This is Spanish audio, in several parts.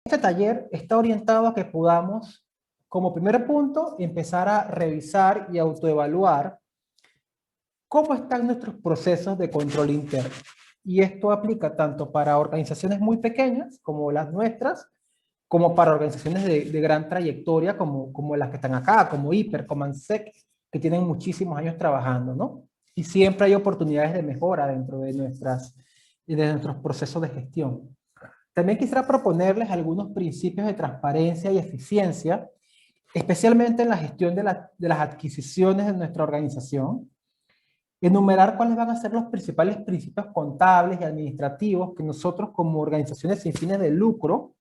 Este taller está orientado a que podamos, como primer punto, empezar a revisar y autoevaluar cómo están nuestros procesos de control interno. Y esto aplica tanto para organizaciones muy pequeñas, como las nuestras, como para organizaciones de gran trayectoria, como las que están acá, como Hiper, como ANSEC, que tienen muchísimos años trabajando, ¿no? Y siempre hay oportunidades de mejora dentro de nuestros procesos de gestión. También quisiera proponerles algunos principios de transparencia y eficiencia, especialmente en la gestión de las adquisiciones de nuestra organización. Enumerar cuáles van a ser los principales principios contables y administrativos que nosotros como organizaciones sin fines de lucro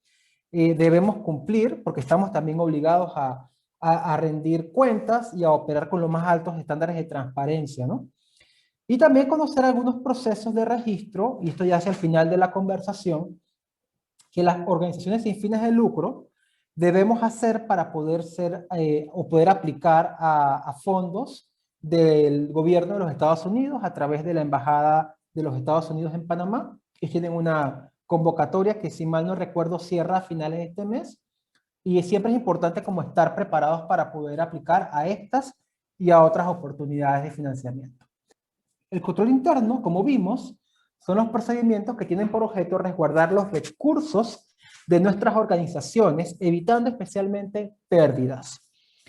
debemos cumplir, porque estamos también obligados a rendir cuentas y a operar con los más altos estándares de transparencia, ¿no? Y también conocer algunos procesos de registro, y esto ya hacia el final de la conversación, que las organizaciones sin fines de lucro debemos hacer para poder ser o poder aplicar a fondos del gobierno de los Estados Unidos a través de la Embajada de los Estados Unidos en Panamá, que tienen una convocatoria que, si mal no recuerdo, cierra a finales de este mes, y siempre es importante como estar preparados para poder aplicar a estas y a otras oportunidades de financiamiento. El control interno, como vimos, son los procedimientos que tienen por objeto resguardar los recursos de nuestras organizaciones, evitando especialmente pérdidas.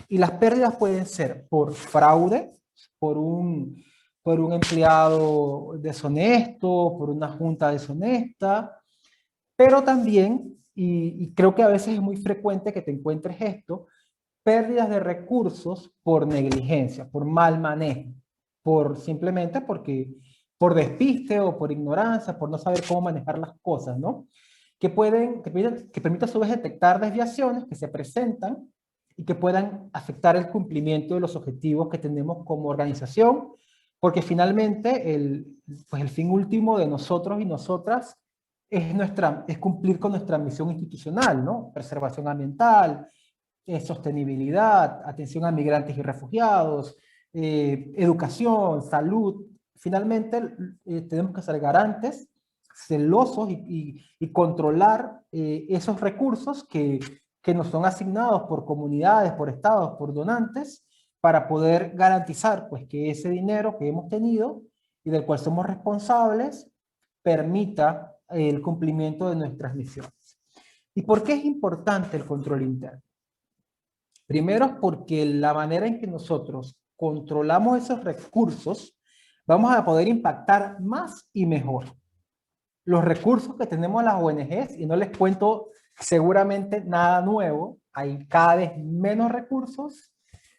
Y las pérdidas pueden ser por fraude, por un, por un empleado deshonesto, por una junta deshonesta, pero también, y creo que a veces es muy frecuente que te encuentres esto, pérdidas de recursos por negligencia, por mal manejo, simplemente por despiste o por ignorancia, por no saber cómo manejar las cosas, ¿no? Que permiten a su vez detectar desviaciones que se presentan y que puedan afectar el cumplimiento de los objetivos que tenemos como organización, porque finalmente pues el fin último de nosotros y nosotras es cumplir con nuestra misión institucional, ¿no? Preservación ambiental, sostenibilidad, atención a migrantes y refugiados, educación, salud. Finalmente, tenemos que ser garantes, celosos y controlar esos recursos que nos son asignados por comunidades, por estados, por donantes, para poder garantizar pues, que ese dinero que hemos tenido y del cual somos responsables permita el cumplimiento de nuestras misiones. ¿Y por qué es importante el control interno? Primero, porque la manera en que nosotros controlamos esos recursos, vamos a poder impactar más y mejor. Los recursos que tenemos las ONGs, y no les cuento seguramente nada nuevo, hay cada vez menos recursos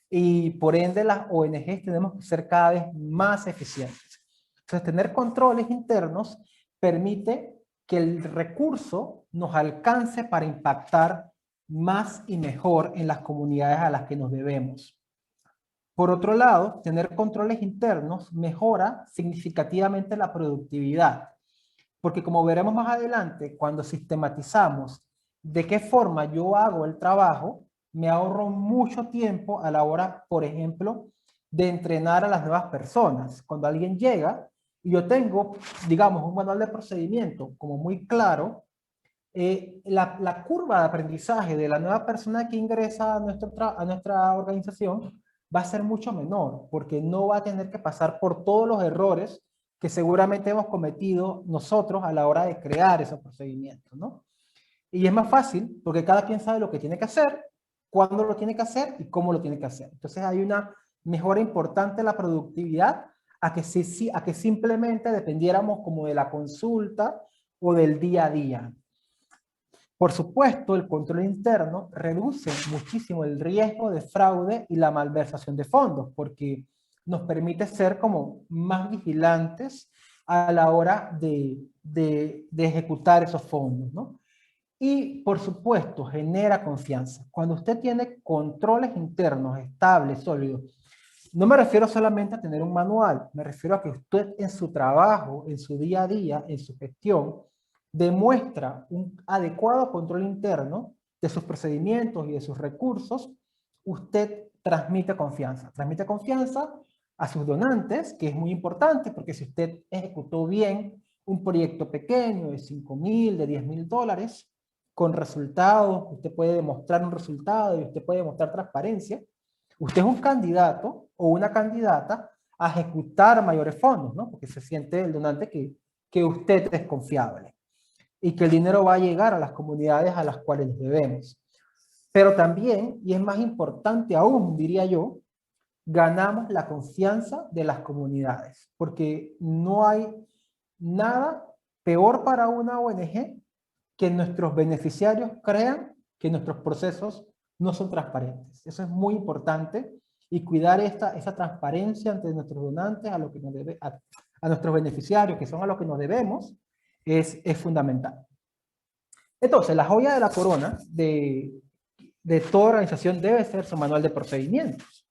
y por ende las ONGs tenemos que ser cada vez más eficientes. Entonces, tener controles internos permite que el recurso nos alcance para impactar más y mejor en las comunidades a las que nos debemos. Por otro lado, tener controles internos mejora significativamente la productividad, porque como veremos más adelante, cuando sistematizamos de qué forma yo hago el trabajo, me ahorro mucho tiempo a la hora, por ejemplo, de entrenar a las nuevas personas. Cuando alguien llega y yo tengo, digamos, un manual de procedimiento como muy claro, la curva de aprendizaje de la nueva persona que ingresa a nuestra organización va a ser mucho menor, porque no va a tener que pasar por todos los errores que seguramente hemos cometido nosotros a la hora de crear esos procedimientos, ¿no? Y es más fácil porque cada quien sabe lo que tiene que hacer, cuándo lo tiene que hacer y cómo lo tiene que hacer. Entonces hay una mejora importante en la productividad a que simplemente dependiéramos como de la consulta o del día a día. Por supuesto, el control interno reduce muchísimo el riesgo de fraude y la malversación de fondos, porque nos permite ser como más vigilantes a la hora de ejecutar esos fondos, ¿no? Y, por supuesto, genera confianza. Cuando usted tiene controles internos estables, sólidos, no me refiero solamente a tener un manual, me refiero a que usted en su trabajo, en su día a día, en su gestión, demuestra un adecuado control interno de sus procedimientos y de sus recursos, usted transmite confianza a sus donantes, que es muy importante, porque si usted ejecutó bien un proyecto pequeño de $5,000, de $10,000, con resultados, usted puede demostrar un resultado y usted puede demostrar transparencia, usted es un candidato o una candidata a ejecutar mayores fondos, ¿no? Porque se siente el donante que usted es confiable y que el dinero va a llegar a las comunidades a las cuales les debemos. Pero también, y es más importante aún, diría yo, ganamos la confianza de las comunidades, porque no hay nada peor para una ONG que nuestros beneficiarios crean que nuestros procesos no son transparentes. Eso es muy importante y cuidar esa transparencia ante nuestros donantes, a, lo que nos debe, a nuestros beneficiarios, que son a los que nos debemos, es fundamental. Entonces, la joya de la corona de toda organización debe ser su manual de procedimientos.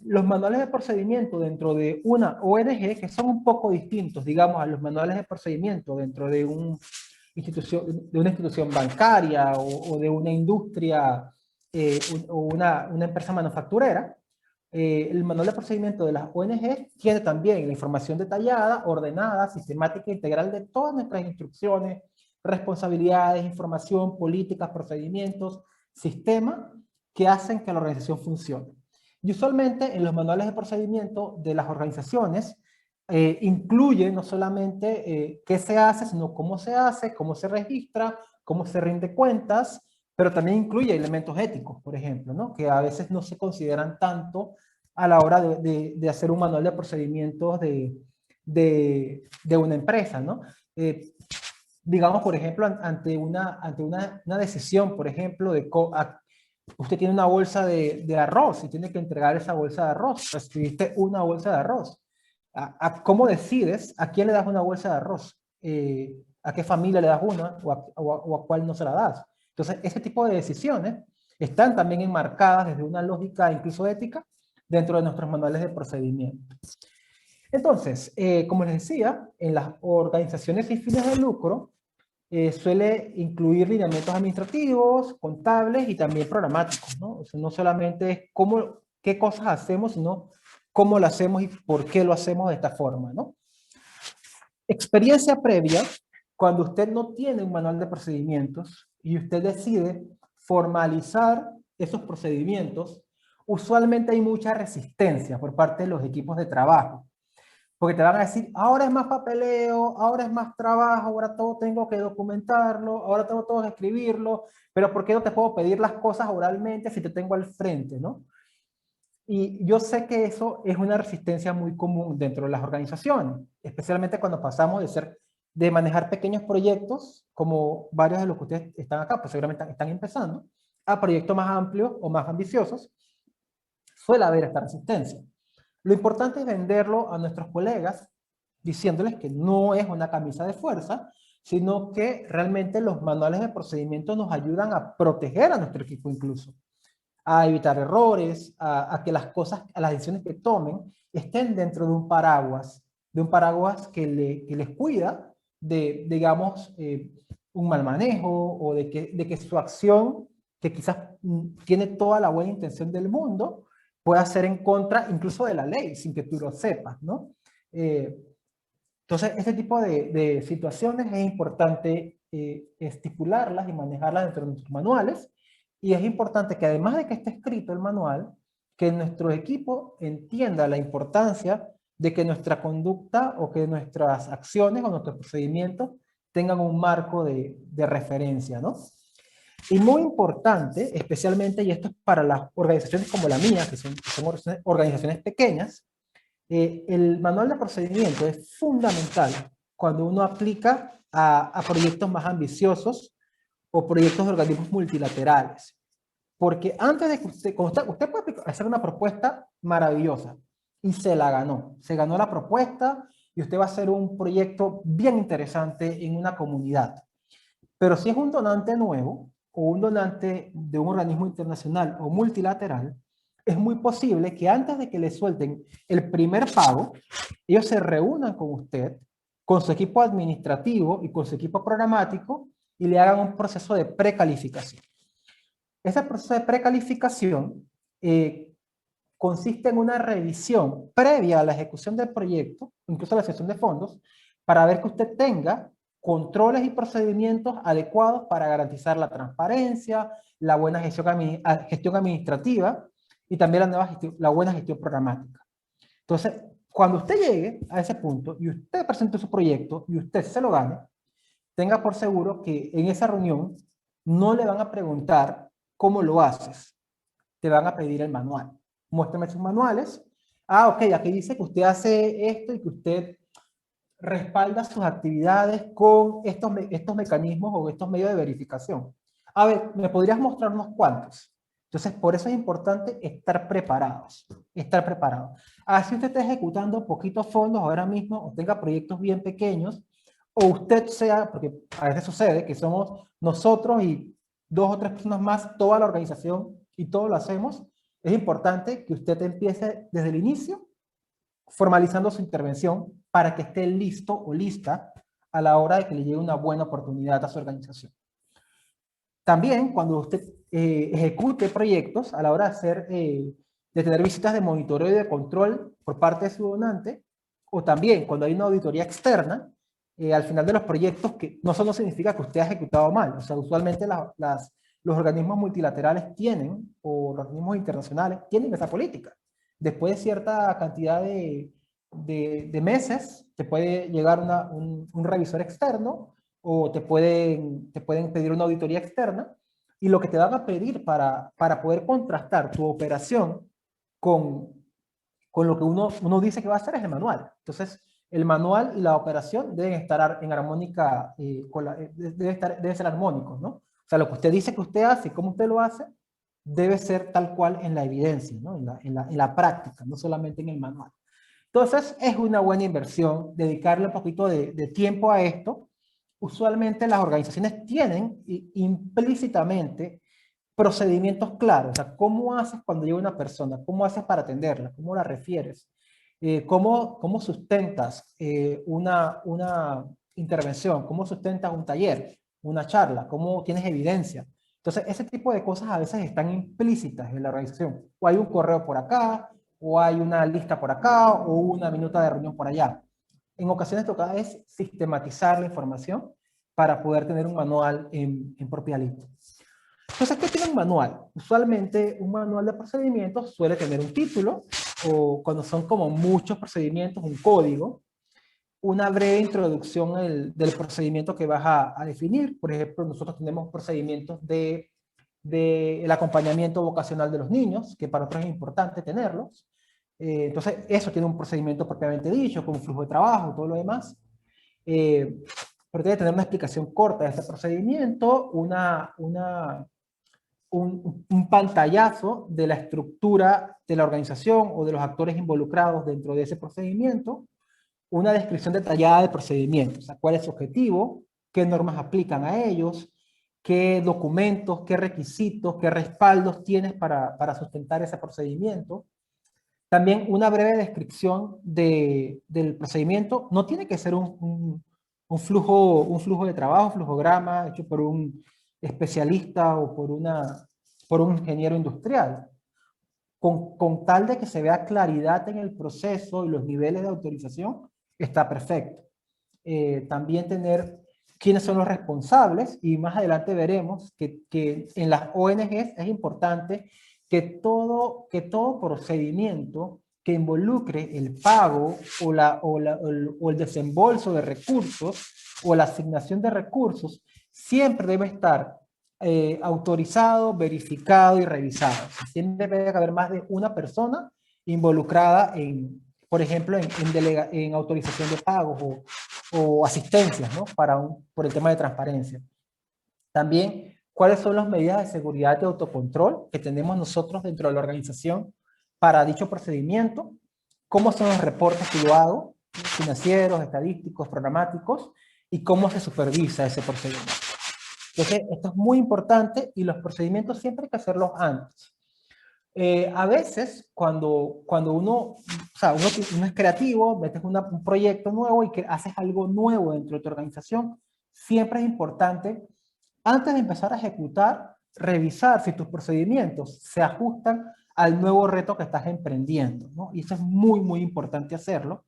Los manuales de procedimiento dentro de una ONG, que son un poco distintos, digamos, a los manuales de procedimiento dentro de, una institución bancaria o de una industria o una empresa manufacturera, el manual de procedimiento de las ONG tiene también la información detallada, ordenada, sistemática e integral de todas nuestras instrucciones, responsabilidades, información, políticas, procedimientos, sistemas que hacen que la organización funcione. Y usualmente en los manuales de procedimiento de las organizaciones incluye no solamente qué se hace, sino cómo se hace, cómo se registra, cómo se rinde cuentas, pero también incluye elementos éticos, por ejemplo, ¿no? Que a veces no se consideran tanto a la hora de hacer un manual de procedimientos de una empresa, ¿no? Digamos, por ejemplo, ante una decisión, por ejemplo, usted tiene una bolsa de arroz y tiene que entregar esa bolsa de arroz. Recibiste una bolsa de arroz. ¿Cómo decides a quién le das una bolsa de arroz? ¿A qué familia le das una o a cuál no se la das? Entonces, ese tipo de decisiones están también enmarcadas desde una lógica incluso ética dentro de nuestros manuales de procedimiento. Entonces, como les decía, en las organizaciones sin fines de lucro, suele incluir lineamientos administrativos, contables y también programáticos, ¿no? O sea, no solamente es qué cosas hacemos, sino cómo lo hacemos y por qué lo hacemos de esta forma, ¿no? Experiencia previa, cuando usted no tiene un manual de procedimientos y usted decide formalizar esos procedimientos, usualmente hay mucha resistencia por parte de los equipos de trabajo. Porque te van a decir, ahora es más papeleo, ahora es más trabajo, ahora todo tengo que documentarlo, ahora tengo todo que escribirlo, pero ¿por qué no te puedo pedir las cosas oralmente si te tengo al frente, no? Y yo sé que eso es una resistencia muy común dentro de las organizaciones, especialmente cuando pasamos de manejar pequeños proyectos, como varios de los que ustedes están acá, pues seguramente están empezando, a proyectos más amplios o más ambiciosos, suele haber esta resistencia. Lo importante es venderlo a nuestros colegas, diciéndoles que no es una camisa de fuerza, sino que realmente los manuales de procedimiento nos ayudan a proteger a nuestro equipo incluso, a evitar errores, a que las cosas, a las decisiones que tomen, estén dentro de un paraguas que les cuida de, digamos, un mal manejo o de que su acción, que quizás tiene toda la buena intención del mundo, pueda ser en contra incluso de la ley, sin que tú lo sepas, ¿no? Entonces, este tipo de situaciones es importante estipularlas y manejarlas dentro de nuestros manuales, y es importante que además de que esté escrito el manual, que nuestro equipo entienda la importancia de que nuestra conducta o que nuestras acciones o nuestros procedimientos tengan un marco de referencia, ¿no? Y muy importante, especialmente, y esto es para las organizaciones como la mía, que son organizaciones pequeñas, el manual de procedimiento es fundamental cuando uno aplica a proyectos más ambiciosos o proyectos de organismos multilaterales. Porque antes de que usted puede hacer una propuesta maravillosa y se la ganó. Se ganó la propuesta y usted va a hacer un proyecto bien interesante en una comunidad. Pero si es un donante nuevo o un donante de un organismo internacional o multilateral, es muy posible que antes de que le suelten el primer pago, ellos se reúnan con usted, con su equipo administrativo y con su equipo programático y le hagan un proceso de precalificación. Ese proceso de precalificación consiste en una revisión previa a la ejecución del proyecto, incluso a la sesión de fondos, para ver que usted tenga controles y procedimientos adecuados para garantizar la transparencia, la buena gestión administrativa y también la buena gestión programática. Entonces, cuando usted llegue a ese punto y usted presente su proyecto y usted se lo gane, tenga por seguro que en esa reunión no le van a preguntar cómo lo haces, te van a pedir el manual. Muéstrame sus manuales. Ah, ok, aquí dice que usted hace esto y que usted respalda sus actividades con estos mecanismos o estos medios de verificación. A ver, ¿me podrías mostrar unos cuantos? Entonces, por eso es importante estar preparados, estar preparados. Así usted está ejecutando poquitos fondos ahora mismo, o tenga proyectos bien pequeños, o usted sea, porque a veces sucede que somos nosotros y 2 o 3 personas más, toda la organización y todo lo hacemos, es importante que usted empiece desde el inicio formalizando su intervención para que esté listo o lista a la hora de que le llegue una buena oportunidad a su organización. También cuando usted ejecute proyectos, a la hora de tener visitas de monitoreo y de control por parte de su donante, o también cuando hay una auditoría externa, al final de los proyectos, que no solo significa que usted ha ejecutado mal, o sea, usualmente los organismos multilaterales tienen, o los organismos internacionales, tienen esa política. Después de cierta cantidad de meses, te puede llegar un revisor externo, o te pueden pedir una auditoría externa, y lo que te van a pedir para poder contrastar tu operación con lo que uno dice que va a hacer es el manual. Entonces, el manual y la operación deben estar en armónica, deben ser armónicos, ¿no? O sea, lo que usted dice que usted hace y cómo usted lo hace, debe ser tal cual en la evidencia, ¿no? En la práctica, no solamente en el manual. Entonces, es una buena inversión dedicarle un poquito de tiempo a esto. Usualmente las organizaciones tienen implícitamente procedimientos claros. O sea, ¿cómo haces cuando llega una persona? ¿Cómo haces para atenderla? ¿Cómo la refieres? ¿Cómo sustentas una intervención? ¿Cómo sustentas un taller, una charla? ¿Cómo tienes evidencia? Entonces, ese tipo de cosas a veces están implícitas en la organización. O hay un correo por acá, o hay una lista por acá, o una minuta de reunión por allá. En ocasiones toca es sistematizar la información para poder tener un manual en propia lista. Entonces, ¿qué tiene un manual? Usualmente un manual de procedimientos suele tener un título, o cuando son como muchos procedimientos, un código, una breve introducción del procedimiento que vas a definir. Por ejemplo, nosotros tenemos procedimientos el acompañamiento vocacional de los niños, que para nosotros es importante tenerlos. Entonces, eso tiene un procedimiento propiamente dicho, con un flujo de trabajo, todo lo demás. Pero debe tener una explicación corta de este procedimiento, un pantallazo de la estructura de la organización o de los actores involucrados dentro de ese procedimiento, una descripción detallada del procedimiento, o sea, cuál es su objetivo, qué normas aplican a ellos, qué documentos, qué requisitos, qué respaldos tienes para sustentar ese procedimiento. También una breve descripción del procedimiento. No tiene que ser un flujo de trabajo, flujograma, hecho por un especialista o por un ingeniero industrial. Con tal de que se vea claridad en el proceso y los niveles de autorización, está perfecto. También tener quiénes son los responsables, y más adelante veremos que en las ONGs es importante que todo procedimiento que involucre el pago o el desembolso de recursos o la asignación de recursos siempre debe estar autorizado, verificado y revisado. Siempre debe haber más de una persona involucrada por ejemplo, en autorización de pagos o asistencias, ¿no? Por el tema de transparencia. También, ¿cuáles son las medidas de seguridad y autocontrol que tenemos nosotros dentro de la organización para dicho procedimiento? ¿Cómo son los reportes que yo hago, financieros, estadísticos, programáticos? ¿Y cómo se supervisa ese procedimiento? Entonces, esto es muy importante, y los procedimientos siempre hay que hacerlos antes. A veces, cuando uno es creativo, metes un proyecto nuevo y que haces algo nuevo dentro de tu organización, siempre es importante, antes de empezar a ejecutar, revisar si tus procedimientos se ajustan al nuevo reto que estás emprendiendo, ¿no? Y eso es muy, muy importante hacerlo,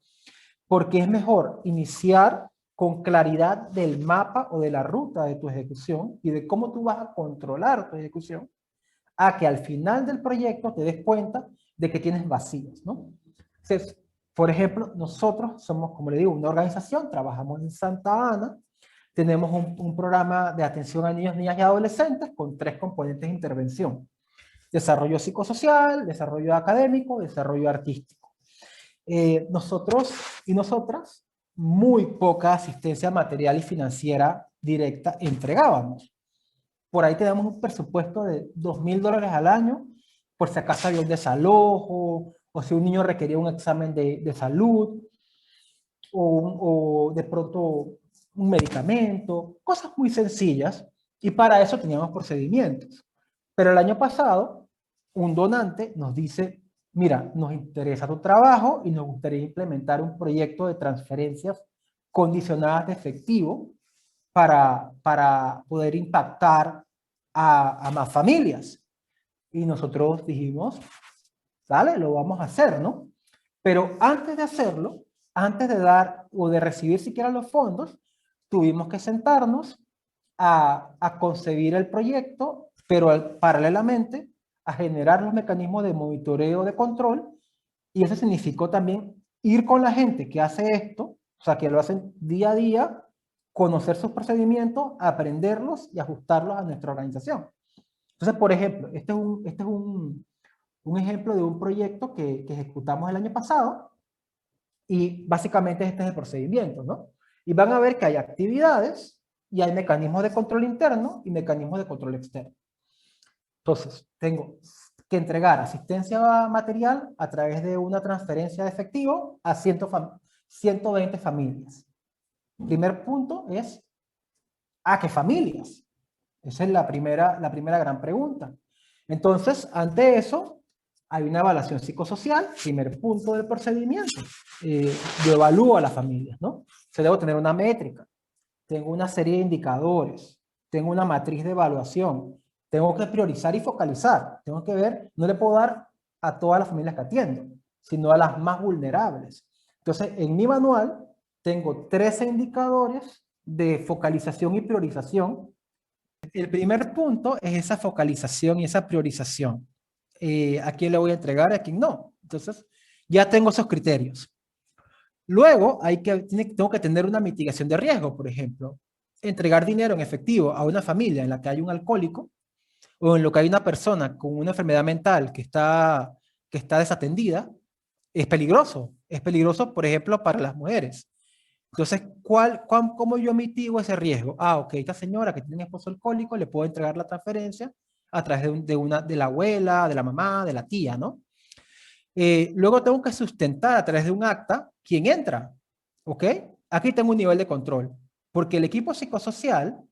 porque es mejor iniciar con claridad del mapa o de la ruta de tu ejecución y de cómo tú vas a controlar tu ejecución, a que al final del proyecto te des cuenta de que tienes vacíos, ¿no? Entonces, por ejemplo, nosotros somos, como le digo, una organización, trabajamos en Santa Ana, tenemos un programa de atención a niños, niñas y adolescentes con 3 componentes de intervención: desarrollo psicosocial, desarrollo académico, desarrollo artístico. Nosotros y nosotras muy poca asistencia material y financiera directa entregábamos. Por ahí tenemos un presupuesto de $2.000 al año, por si acaso había un desalojo, o si un niño requería un examen de salud, o de pronto un medicamento, cosas muy sencillas, y para eso teníamos procedimientos. Pero el año pasado, un donante nos dice, mira, nos interesa tu trabajo y nos gustaría implementar un proyecto de transferencias condicionadas de efectivo para poder impactar a más familias. Y nosotros dijimos, dale, lo vamos a hacer, ¿no? Pero antes de hacerlo, antes de dar o de recibir siquiera los fondos, tuvimos que sentarnos a concebir el proyecto, pero paralelamente a generar los mecanismos de monitoreo, de control, y eso significó también ir con la gente que hace esto, o sea, que lo hacen día a día, conocer sus procedimientos, aprenderlos y ajustarlos a nuestra organización. Entonces, por ejemplo, este es un ejemplo de un proyecto que ejecutamos el año pasado, y básicamente este es el procedimiento, ¿no? Y van a ver que hay actividades y hay mecanismos de control interno y mecanismos de control externo. Entonces, tengo que entregar asistencia material a través de una transferencia de efectivo a 120 familias. Primer punto es, ¿a qué familias? Esa es la primera gran pregunta. Entonces, ante eso, hay una evaluación psicosocial, primer punto del procedimiento. Yo evalúo a las familias, ¿no? Se debo tener una métrica, tengo una serie de indicadores, tengo una matriz de evaluación, tengo que priorizar y focalizar, tengo que ver, no le puedo dar a todas las familias que atiendo, sino a las más vulnerables. Entonces, en mi manual tengo 13 indicadores de focalización y priorización. El primer punto es esa focalización y esa priorización. ¿A quién le voy a entregar y a quién no? Entonces, ya tengo esos criterios. Luego, tengo que tener una mitigación de riesgo, por ejemplo. Entregar dinero en efectivo a una familia en la que hay un alcohólico o en la que hay una persona con una enfermedad mental que está desatendida, es peligroso. Es peligroso, por ejemplo, para las mujeres. Entonces, ¿cómo yo mitigo ese riesgo? Ah, ok, esta señora que tiene un esposo alcohólico, le puedo entregar la transferencia a través de la abuela, de la mamá, de la tía, ¿no? Luego tengo que sustentar a través de un acta quién entra, ¿ok? Aquí tengo un nivel de control, porque el equipo psicosocial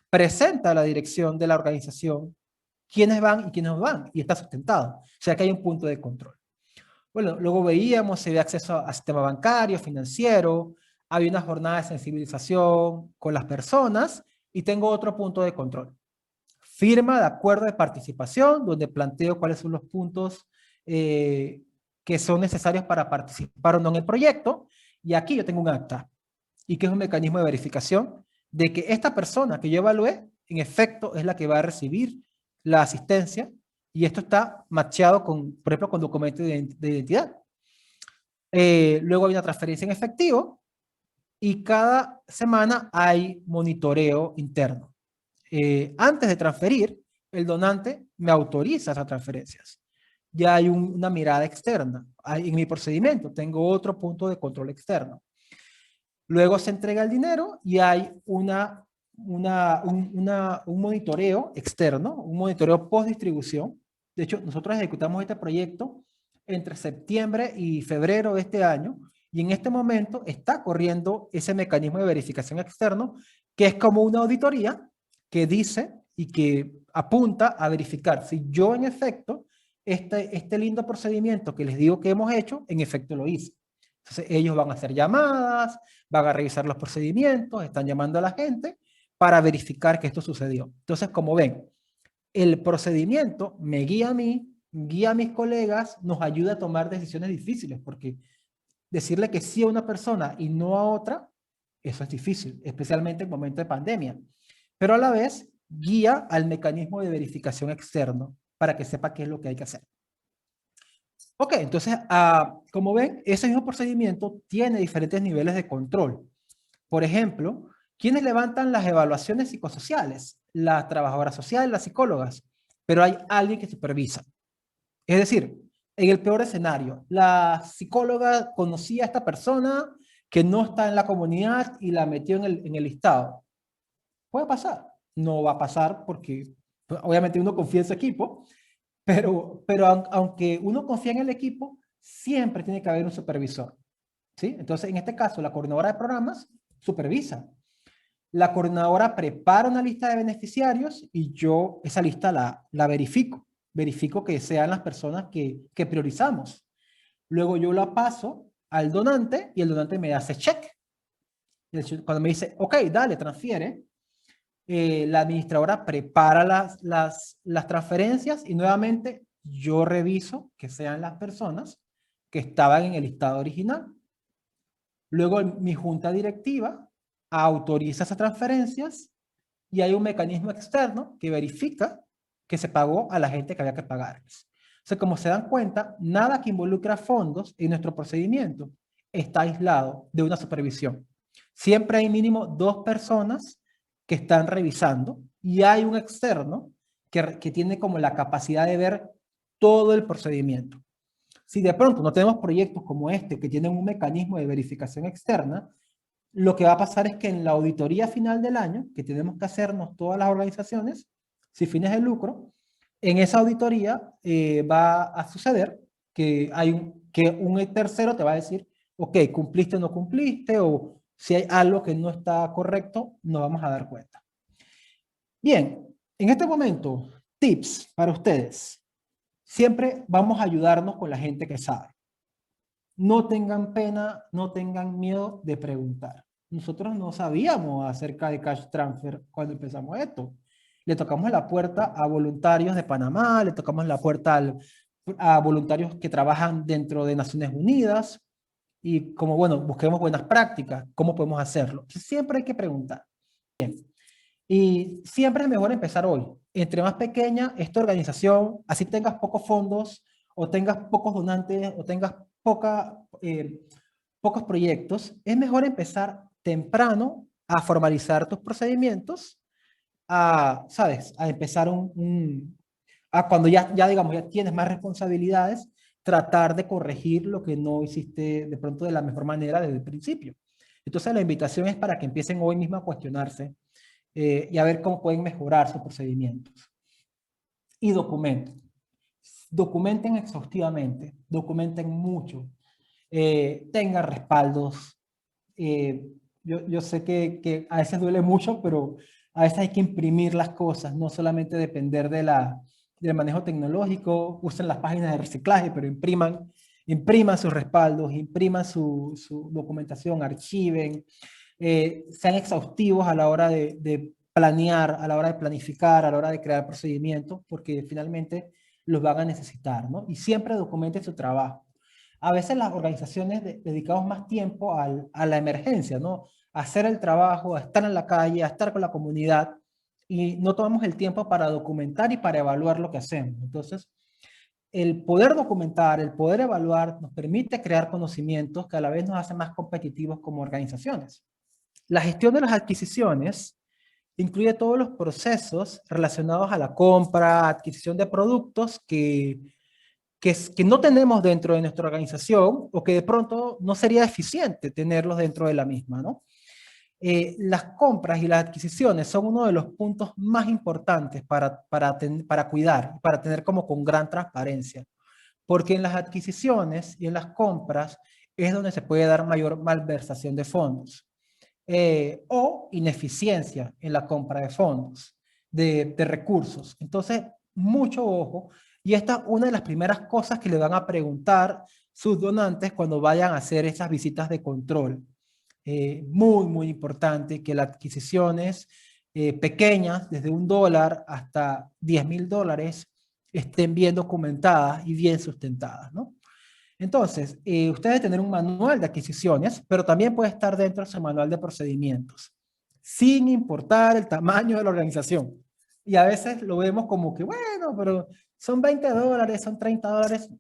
presenta a la dirección de la organización quiénes van y quiénes no van, y está sustentado. O sea que hay un punto de control. Bueno, luego veíamos si había acceso a sistema bancario, financiero, había una jornada de sensibilización con las personas y tengo otro punto de control. Firma de acuerdo de participación, donde planteo cuáles son los puntos que son necesarios para participar o no en el proyecto. Y aquí yo tengo un acta, y que es un mecanismo de verificación de que esta persona que yo evalué, en efecto, es la que va a recibir la asistencia, y esto está macheado con, por ejemplo, con documentos de identidad. Luego hay una transferencia en efectivo, y cada semana hay monitoreo interno. Antes de transferir, el donante me autoriza esas transferencias. Ya hay una mirada externa. En mi procedimiento tengo otro punto de control externo. Luego se entrega el dinero y hay un monitoreo externo, un monitoreo post-distribución. De hecho, nosotros ejecutamos este proyecto entre septiembre y febrero de este año, y en este momento está corriendo ese mecanismo de verificación externo, que es como una auditoría que dice y que apunta a verificar si yo en efecto, este lindo procedimiento que les digo que hemos hecho, en efecto lo hice. Entonces ellos van a hacer llamadas, van a revisar los procedimientos, están llamando a la gente para verificar que esto sucedió. Entonces, como ven, el procedimiento me guía a mí, guía a mis colegas, nos ayuda a tomar decisiones difíciles, porque decirle que sí a una persona y no a otra Eso es difícil, especialmente en momentos de pandemia. Pero a la vez guía al mecanismo de verificación externo para que sepa qué es lo que hay que hacer. Ok, entonces, como ven, ese mismo procedimiento tiene diferentes niveles de control. Por ejemplo, ¿quiénes levantan las evaluaciones psicosociales? Las trabajadoras sociales, las psicólogas, pero hay alguien que supervisa. Es decir, en el peor escenario, la psicóloga conocía a esta persona que no está en la comunidad y la metió en el listado. Puede pasar. No va a pasar porque pues, obviamente uno confía en su equipo, pero aunque uno confía en el equipo, siempre tiene que haber un supervisor. ¿Sí? Entonces, en este caso, la coordinadora de programas supervisa. La coordinadora prepara una lista de beneficiarios y yo esa lista la verifico. Verifico que sean las personas que priorizamos. Luego yo la paso al donante y el donante me hace check. Cuando me dice, ok, dale, transfiere, la administradora prepara las transferencias y nuevamente yo reviso que sean las personas que estaban en el listado original. Luego mi junta directiva autoriza esas transferencias y hay un mecanismo externo que verifica que se pagó a la gente que había que pagarles. O sea, como se dan cuenta, nada que involucra fondos en nuestro procedimiento está aislado de una supervisión. Siempre hay mínimo 2 personas que están revisando y hay un externo que tiene como la capacidad de ver todo el procedimiento. Si de pronto no tenemos proyectos como este que tienen un mecanismo de verificación externa, lo que va a pasar es que en la auditoría final del año, que tenemos que hacernos todas las organizaciones, sin fines de lucro, en esa auditoría va a suceder que que un tercero te va a decir, ok, cumpliste o no cumpliste, o si hay algo que no está correcto, nos vamos a dar cuenta. Bien, en este momento, tips para ustedes. Siempre vamos a ayudarnos con la gente que sabe. No tengan pena, no tengan miedo de preguntar. Nosotros no sabíamos acerca de Cash Transfer cuando empezamos esto. Le tocamos la puerta a voluntarios de Panamá, le tocamos la puerta a voluntarios que trabajan dentro de Naciones Unidas y como, bueno, busquemos buenas prácticas, ¿cómo podemos hacerlo? Siempre hay que preguntar. Y siempre es mejor empezar hoy. Entre más pequeña esta organización, así tengas pocos fondos o tengas pocos donantes o tengas pocos proyectos, es mejor empezar temprano a formalizar tus procedimientos, ¿sabes? A empezar a cuando ya digamos, ya tienes más responsabilidades, tratar de corregir lo que no hiciste de pronto de la mejor manera desde el principio. Entonces la invitación es para que empiecen hoy mismo a cuestionarse y a ver cómo pueden mejorar sus procedimientos. Y documenten. Documenten exhaustivamente, documenten mucho, tengan respaldos. Yo sé que a veces duele mucho, pero a veces hay que imprimir las cosas, no solamente depender del manejo tecnológico, usen las páginas de reciclaje, pero impriman sus respaldos, impriman su documentación, archiven, sean exhaustivos a la hora de planear, a la hora de planificar, a la hora de crear procedimientos, porque finalmente los van a necesitar, ¿no? Y siempre documenten su trabajo. A veces las organizaciones dedicamos más tiempo a la emergencia, ¿no? A hacer el trabajo, a estar en la calle, a estar con la comunidad, y no tomamos el tiempo para documentar y para evaluar lo que hacemos. Entonces, el poder documentar, el poder evaluar, nos permite crear conocimientos que a la vez nos hacen más competitivos como organizaciones. La gestión de las adquisiciones incluye todos los procesos relacionados a la compra, adquisición de productos que no tenemos dentro de nuestra organización o que de pronto no sería eficiente tenerlos dentro de la misma, ¿no? Las compras y las adquisiciones son uno de los puntos más importantes para cuidar, para tener como con gran transparencia, porque en las adquisiciones y en las compras es donde se puede dar mayor malversación de fondos o ineficiencia en la compra de fondos, de recursos. Entonces, mucho ojo. Y esta es una de las primeras cosas que le van a preguntar sus donantes cuando vayan a hacer esas visitas de control. Muy importante que las adquisiciones pequeñas, desde $1 hasta $10,000, estén bien documentadas y bien sustentadas, ¿no? Entonces, usted debe tener un manual de adquisiciones, pero también puede estar dentro de su manual de procedimientos, sin importar el tamaño de la organización. Y a veces lo vemos como que, bueno, pero son $20, son $30.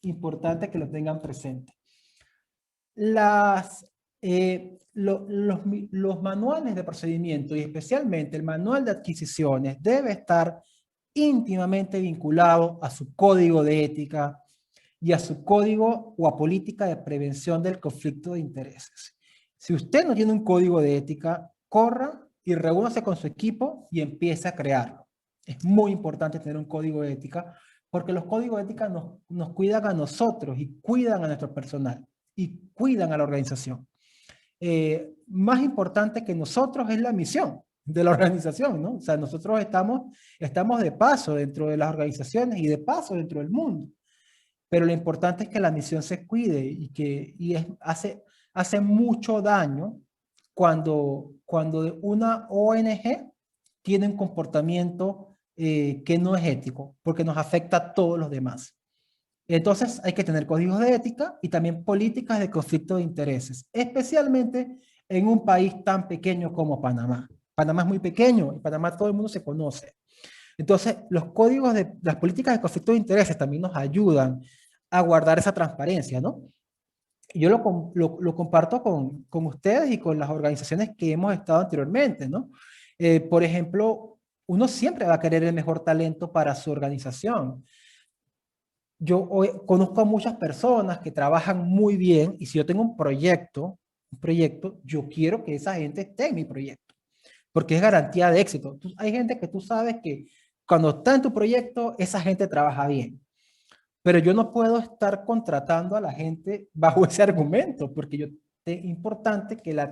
Importante que lo tengan presente. Los manuales de procedimiento y especialmente el manual de adquisiciones debe estar íntimamente vinculado a su código de ética y a su código o a política de prevención del conflicto de intereses. Si usted no tiene un código de ética, corra y reúnase con su equipo y empiece a crearlo. Es muy importante tener un código de ética porque los códigos de ética nos cuidan a nosotros y cuidan a nuestro personal y cuidan a la organización. Más importante que nosotros es la misión de la organización, ¿no? O sea, nosotros estamos de paso dentro de las organizaciones y de paso dentro del mundo. Pero lo importante es que la misión se cuide hace mucho daño cuando una ONG tiene un comportamiento que no es ético, porque nos afecta a todos los demás. Entonces hay que tener códigos de ética y también políticas de conflicto de intereses, especialmente en un país tan pequeño como Panamá. Panamá es muy pequeño, en Panamá todo el mundo se conoce. Entonces, las políticas de conflicto de intereses también nos ayudan a guardar esa transparencia, ¿no? Y yo lo comparto con ustedes y con las organizaciones que hemos estado anteriormente, ¿no? Por ejemplo, uno siempre va a querer el mejor talento para su organización. Yo hoy conozco a muchas personas que trabajan muy bien y si yo tengo un proyecto, yo quiero que esa gente esté en mi proyecto, porque es garantía de éxito. Hay gente que tú sabes que cuando está en tu proyecto, esa gente trabaja bien. Pero yo no puedo estar contratando a la gente bajo ese argumento, porque es importante que las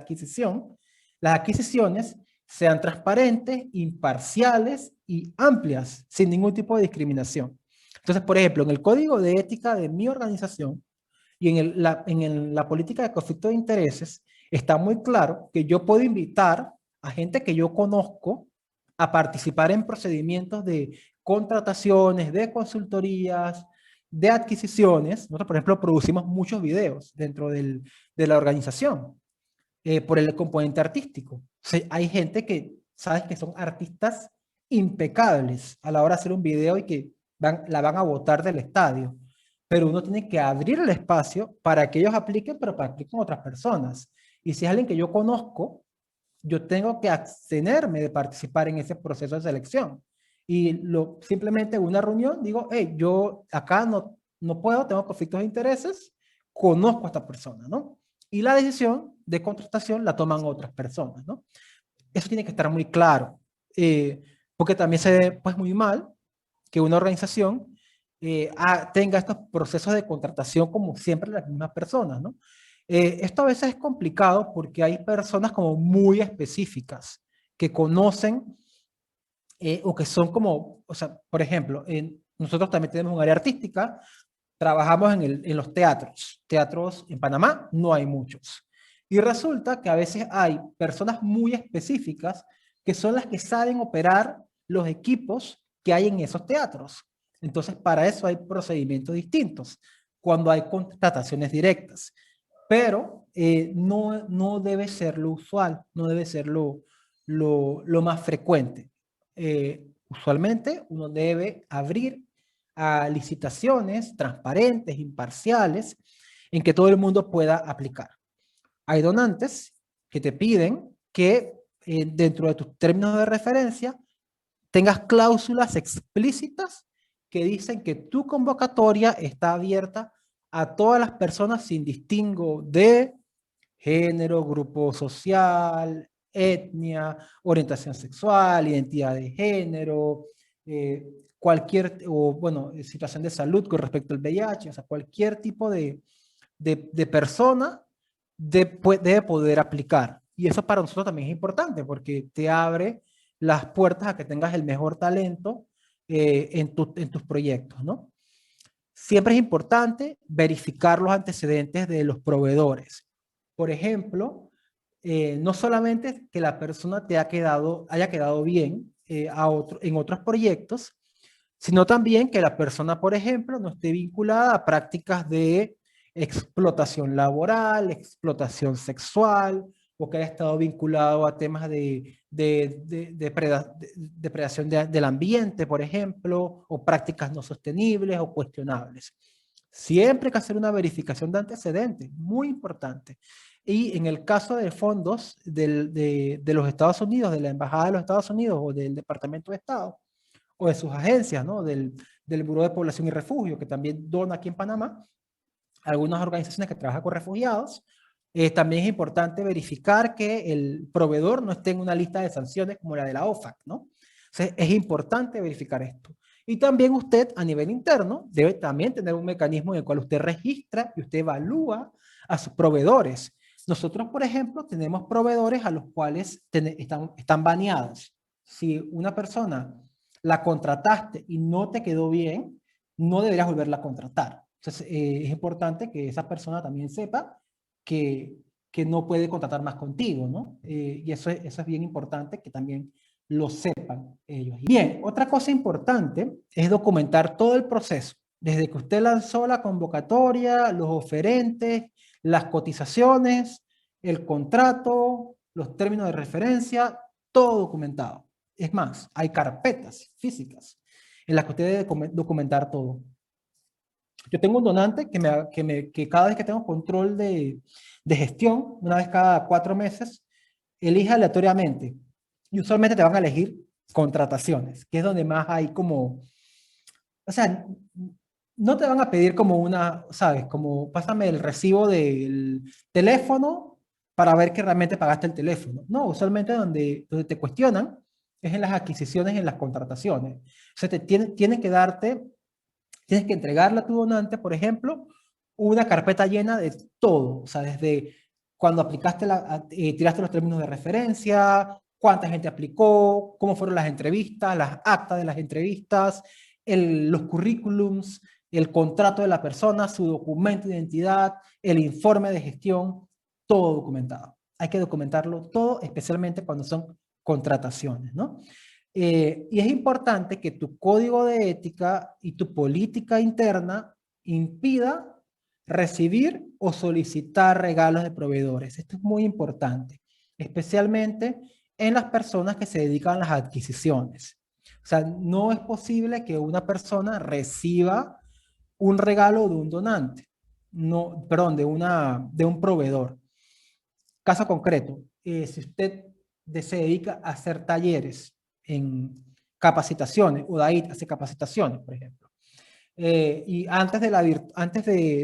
adquisiciones sean transparentes, imparciales y amplias, sin ningún tipo de discriminación. Entonces, por ejemplo, en el código de ética de mi organización y en la política de conflicto de intereses, está muy claro que yo puedo invitar a gente que yo conozco a participar en procedimientos de contrataciones, de consultorías, de adquisiciones. Nosotros, por ejemplo, producimos muchos videos dentro de la organización por el componente artístico. O sea, hay gente que, sabes, que son artistas impecables a la hora de hacer un video y que la van a botar del estadio. Pero uno tiene que abrir el espacio para que ellos apliquen, pero para que apliquen otras personas. Y si es alguien que yo conozco, yo tengo que abstenerme de participar en ese proceso de selección. Y simplemente en una reunión digo, hey, yo acá no puedo, tengo conflictos de intereses, conozco a esta persona, ¿no? Y la decisión de contratación la toman otras personas, ¿no? Eso tiene que estar muy claro, porque también se ve pues muy mal que una organización tenga estos procesos de contratación como siempre las mismas personas, ¿no? Esto a veces es complicado porque hay personas como muy específicas que conocen o que son como, o sea, por ejemplo, nosotros también tenemos un área artística, trabajamos en los teatros en Panamá no hay muchos. Y resulta que a veces hay personas muy específicas que son las que saben operar los equipos que hay en esos teatros. Entonces, para eso hay procedimientos distintos, cuando hay contrataciones directas. Pero no debe ser lo usual, no debe ser lo más frecuente. Usualmente uno debe abrir a licitaciones transparentes, imparciales, en que todo el mundo pueda aplicar. Hay donantes que te piden que dentro de tus términos de referencia tengas cláusulas explícitas que dicen que tu convocatoria está abierta a todas las personas sin distingo de género, grupo social, etnia, orientación sexual, identidad de género, situación de salud con respecto al VIH, o sea, cualquier tipo de persona debe poder aplicar. Y eso para nosotros también es importante porque te abre las puertas a que tengas el mejor talento en tus proyectos, ¿no? Siempre es importante verificar los antecedentes de los proveedores. Por ejemplo, no solamente que la persona haya quedado bien en otros proyectos, sino también que la persona, por ejemplo, no esté vinculada a prácticas de explotación laboral, explotación sexual, o que haya estado vinculado a temas de depredación del ambiente, por ejemplo, o prácticas no sostenibles o cuestionables. Siempre hay que hacer una verificación de antecedentes, muy importante. Y en el caso de fondos de los Estados Unidos, de la Embajada de los Estados Unidos o del Departamento de Estado, o de sus agencias, ¿no? Del Buró de Población y Refugio, que también dona aquí en Panamá, algunas organizaciones que trabajan con refugiados. También es importante verificar que el proveedor no esté en una lista de sanciones como la de la OFAC, ¿no? Entonces, es importante verificar esto. Y también usted, a nivel interno, debe también tener un mecanismo en el cual usted registra y usted evalúa a sus proveedores. Nosotros, por ejemplo, tenemos proveedores a los cuales están baneados. Si una persona la contrataste y no te quedó bien, no deberías volverla a contratar. Entonces, es importante que esa persona también sepa que, que no puede contratar más contigo, ¿no? Y eso es bien importante que también lo sepan ellos. Bien, otra cosa importante es documentar todo el proceso, desde que usted lanzó la convocatoria, los oferentes, las cotizaciones, el contrato, los términos de referencia, todo documentado. Es más, hay carpetas físicas en las que usted debe documentar todo. Yo tengo un donante que cada vez que tengo control de gestión, una vez cada 4 meses, elige aleatoriamente. Y usualmente te van a elegir contrataciones, que es donde más hay como, o sea, no te van a pedir como una, ¿sabes? Como pásame el recibo del teléfono para ver que realmente pagaste el teléfono. No, usualmente donde te cuestionan es en las adquisiciones, en las contrataciones. O sea, tienen que darte. Tienes que entregarle a tu donante, por ejemplo, una carpeta llena de todo, o sea, desde cuando aplicaste tiraste los términos de referencia, cuánta gente aplicó, cómo fueron las entrevistas, las actas de las entrevistas, los currículums, el contrato de la persona, su documento de identidad, el informe de gestión, todo documentado. Hay que documentarlo todo, especialmente cuando son contrataciones, ¿no? Y es importante que tu código de ética y tu política interna impida recibir o solicitar regalos de proveedores. Esto es muy importante, especialmente en las personas que se dedican a las adquisiciones. O sea, no es posible que una persona reciba un regalo de un donante, no, perdón, de un proveedor. Caso concreto, si usted se dedica a hacer talleres en capacitaciones, UDAIT hace capacitaciones, por ejemplo, y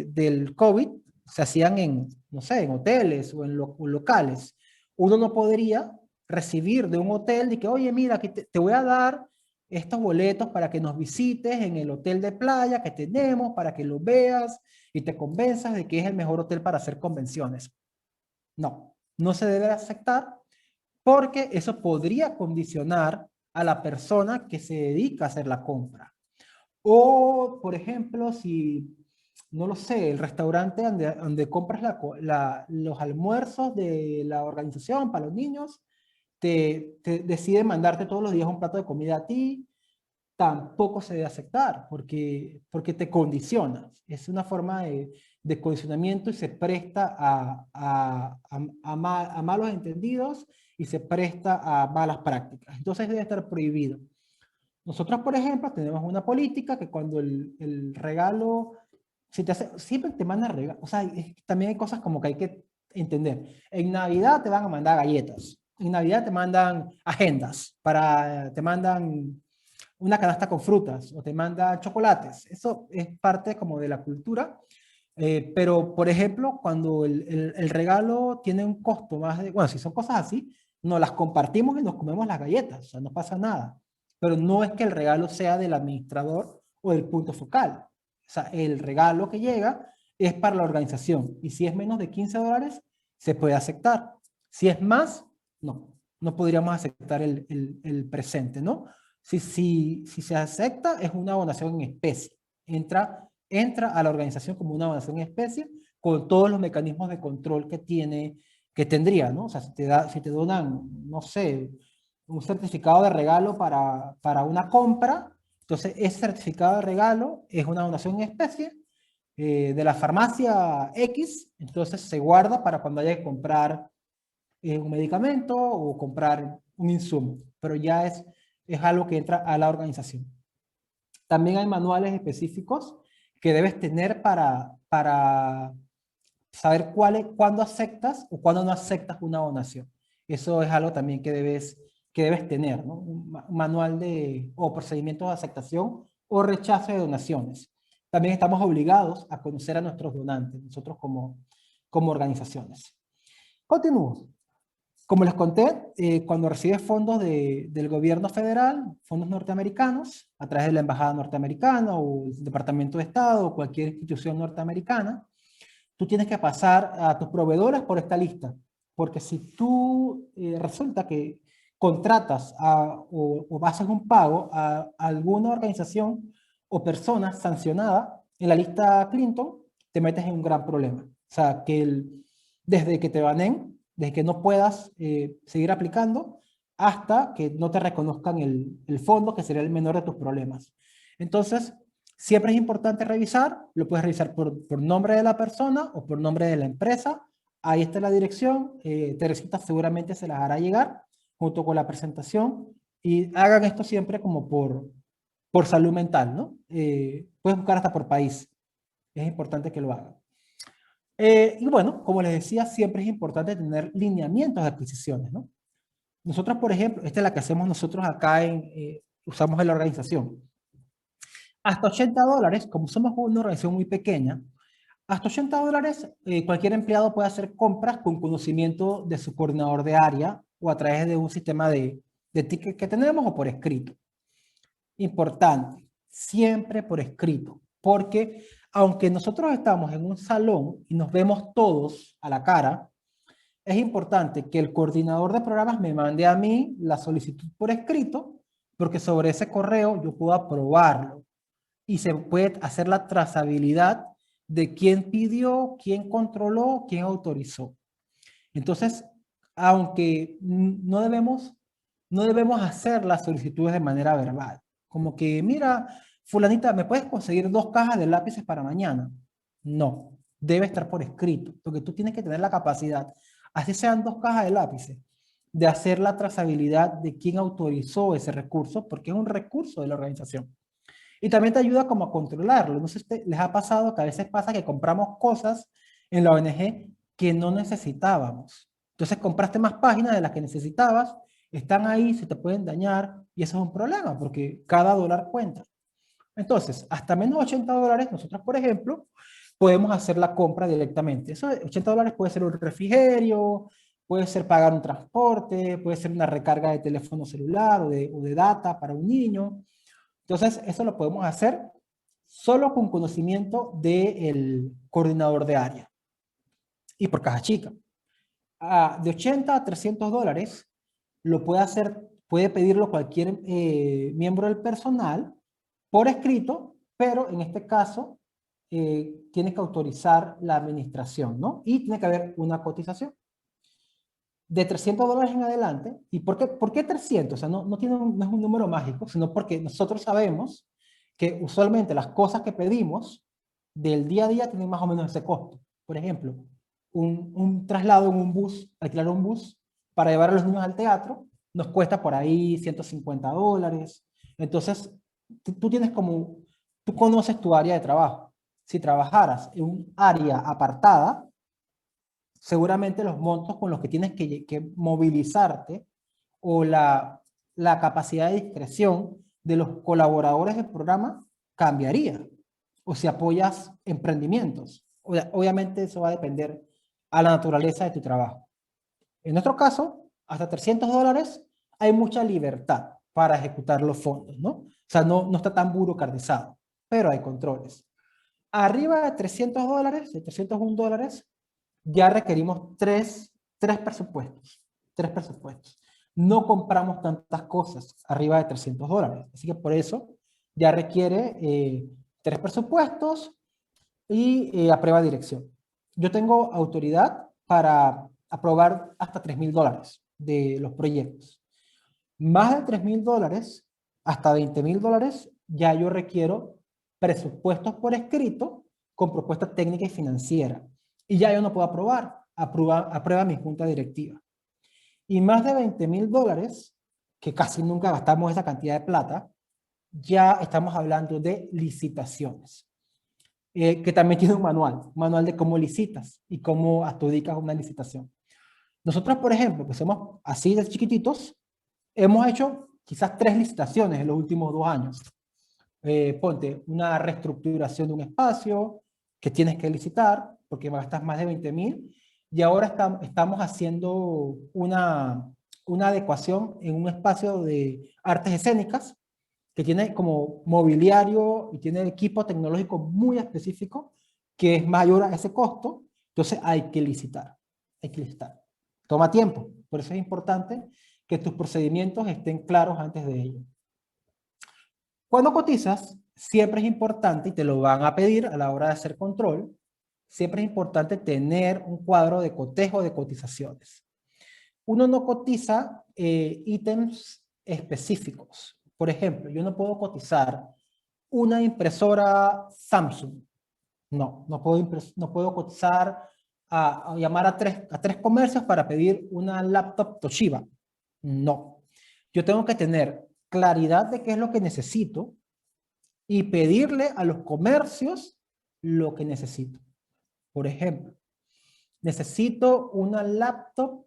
del COVID se hacían en, no sé, en hoteles o en locales. Uno no podría recibir de un hotel de que, oye, mira, que te voy a dar estos boletos para que nos visites en el hotel de playa que tenemos, para que lo veas y te convenzas de que es el mejor hotel para hacer convenciones. No, no se debe aceptar porque eso podría condicionar a la persona que se dedica a hacer la compra. O, por ejemplo, si, no lo sé, el restaurante donde compras los almuerzos de la organización para los niños, te decide mandarte todos los días un plato de comida a ti, tampoco se debe aceptar porque te condicionas. Es una forma de condicionamiento y se presta a malos entendidos y se presta a malas prácticas. Entonces debe estar prohibido. Nosotros, por ejemplo, tenemos una política que cuando el regalo, si te hace, siempre te manda regalo, o sea, también hay cosas como que hay que entender. En Navidad te van a mandar galletas, en Navidad te mandan agendas, te mandan una canasta con frutas o te mandan chocolates. Eso es parte como de la cultura. Pero, por ejemplo, cuando el regalo tiene un costo más de, bueno, si son cosas así, nos las compartimos y nos comemos las galletas, o sea, no pasa nada. Pero no es que el regalo sea del administrador o del punto focal. O sea, el regalo que llega es para la organización. Y si es menos de $15, se puede aceptar. Si es más, no podríamos aceptar el presente, ¿no? Si se acepta, es una donación en especie. Entra a la organización como una donación en especie con todos los mecanismos de control que tendría, ¿no? O sea, si te donan, no sé, un certificado de regalo para una compra, Entonces, ese certificado de regalo es una donación en especie de la farmacia X, entonces se guarda para cuando haya que comprar un medicamento o comprar un insumo, pero ya es algo que entra a la organización. También hay manuales específicos que debes tener para saber cuándo aceptas o cuándo no aceptas una donación. Eso es algo también que debes tener, ¿no? Un manual o procedimientos de aceptación o rechazo de donaciones. También estamos obligados a conocer a nuestros donantes, nosotros como organizaciones. Continúo. Como les conté, cuando recibes fondos del gobierno federal, fondos norteamericanos, a través de la embajada norteamericana o el Departamento de Estado o cualquier institución norteamericana, tú tienes que pasar a tus proveedores por esta lista. Porque si tú resulta que contratas o haces un pago a alguna organización o persona sancionada en la lista Clinton, te metes en un gran problema. O sea, desde que te banen, desde que no puedas seguir aplicando, hasta que no te reconozcan el fondo, que sería el menor de tus problemas. Entonces, siempre es importante revisar, lo puedes revisar por nombre de la persona o por nombre de la empresa. Ahí está la dirección, Teresita seguramente se las hará llegar junto con la presentación y hagan esto siempre como por salud mental, ¿no? Puedes buscar hasta por país, es importante que lo hagan. Y bueno, como les decía, siempre es importante tener lineamientos de adquisiciones, ¿no? Nosotros, por ejemplo, esta es la que hacemos nosotros acá usamos en la organización. Hasta $80, como somos una organización muy pequeña, hasta $80 cualquier empleado puede hacer compras con conocimiento de su coordinador de área o a través de un sistema de ticket que tenemos o por escrito. Importante, siempre por escrito, porque aunque nosotros estamos en un salón y nos vemos todos a la cara, es importante que el coordinador de programas me mande a mí la solicitud por escrito, porque sobre ese correo yo puedo aprobarlo y se puede hacer la trazabilidad de quién pidió, quién controló, quién autorizó. Entonces, aunque no debemos hacer las solicitudes de manera verbal, como que, mira, fulanita, ¿me puedes conseguir 2 cajas de lápices para mañana? No, debe estar por escrito, porque tú tienes que tener la capacidad, así sean 2 cajas de lápices, de hacer la trazabilidad de quién autorizó ese recurso, porque es un recurso de la organización. Y también te ayuda como a controlarlo. No sé si les ha pasado que a veces pasa que compramos cosas en la ONG que no necesitábamos. Entonces compraste más páginas de las que necesitabas, están ahí, se te pueden dañar y eso es un problema porque cada dólar cuenta. Entonces, hasta menos $80, nosotros, por ejemplo, podemos hacer la compra directamente. Eso de $80 puede ser un refrigerio, puede ser pagar un transporte, puede ser una recarga de teléfono celular o de data para un niño. Entonces, eso lo podemos hacer solo con conocimiento del coordinador de área y por caja chica. De 80 a $300 lo puede hacer, puede pedirlo cualquier miembro del personal por escrito, pero en este caso tiene que autorizar la administración, ¿no? Y tiene que haber una cotización. De $300 en adelante, ¿y por qué 300? O sea, no es un número mágico, sino porque nosotros sabemos que usualmente las cosas que pedimos del día a día tienen más o menos ese costo. Por ejemplo, un traslado en un bus, alquilar un bus para llevar a los niños al teatro, nos cuesta por ahí $150. Entonces, tú conoces tu área de trabajo. Si trabajaras en un área apartada, seguramente los montos con los que tienes que movilizarte o la capacidad de discreción de los colaboradores del programa cambiaría. O si apoyas emprendimientos. Obviamente eso va a depender a la naturaleza de tu trabajo. En nuestro caso, hasta $300 hay mucha libertad para ejecutar los fondos, ¿no? O sea, no está tan burocratizado, pero hay controles. Arriba de $300, de $301, ya requerimos tres presupuestos. Tres presupuestos. No compramos tantas cosas arriba de $300. Así que por eso ya requiere 3 presupuestos y aprueba dirección. Yo tengo autoridad para aprobar hasta $3,000 de los proyectos. Más de $3,000, hasta $20,000, ya yo requiero presupuestos por escrito con propuesta técnica y financiera. Y ya yo no puedo aprueba mi junta directiva. Y más de $20,000, que casi nunca gastamos esa cantidad de plata, ya estamos hablando de licitaciones, que también tiene un manual de cómo licitas y cómo adjudicas una licitación. Nosotros, por ejemplo, que somos así de chiquititos, hemos hecho quizás 3 licitaciones en los últimos 2 años. Ponte una reestructuración de un espacio que tienes que licitar porque gastas más de 20,000, y ahora estamos haciendo una adecuación en un espacio de artes escénicas que tiene como mobiliario y tiene equipo tecnológico muy específico que es mayor a ese costo. Entonces hay que licitar, toma tiempo, por eso es importante que tus procedimientos estén claros antes de ello. Cuando cotizas, siempre es importante, y te lo van a pedir a la hora de hacer control, siempre es importante tener un cuadro de cotejo de cotizaciones. Uno no cotiza ítems específicos. Por ejemplo, yo no puedo cotizar una impresora Samsung. No puedo cotizar a llamar a tres comercios para pedir una laptop Toshiba. No. Yo tengo que tener claridad de qué es lo que necesito y pedirle a los comercios lo que necesito. Por ejemplo, necesito una laptop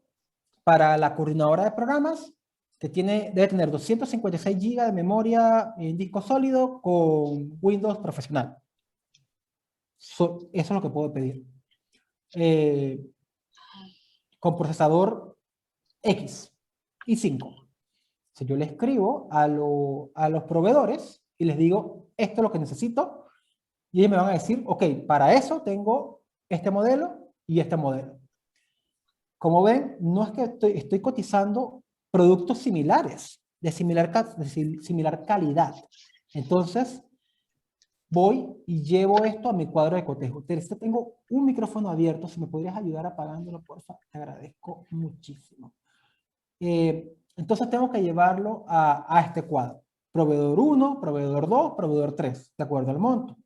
para la coordinadora de programas que debe tener 256 GB de memoria en disco sólido con Windows profesional. Eso es lo que puedo pedir. Con procesador X y 5. Si yo le escribo a los proveedores y les digo, esto es lo que necesito, y ellos me van a decir, ok, para eso tengo este modelo y este modelo. Como ven, no es que estoy cotizando productos similares, de similar calidad. Entonces, voy y llevo esto a mi cuadro de cotejo. Teresa, tengo un micrófono abierto, si me podrías ayudar apagándolo, por favor, te agradezco muchísimo. Entonces tengo que llevarlo a este cuadro. Proveedor 1, proveedor 2, proveedor 3, de acuerdo al monto.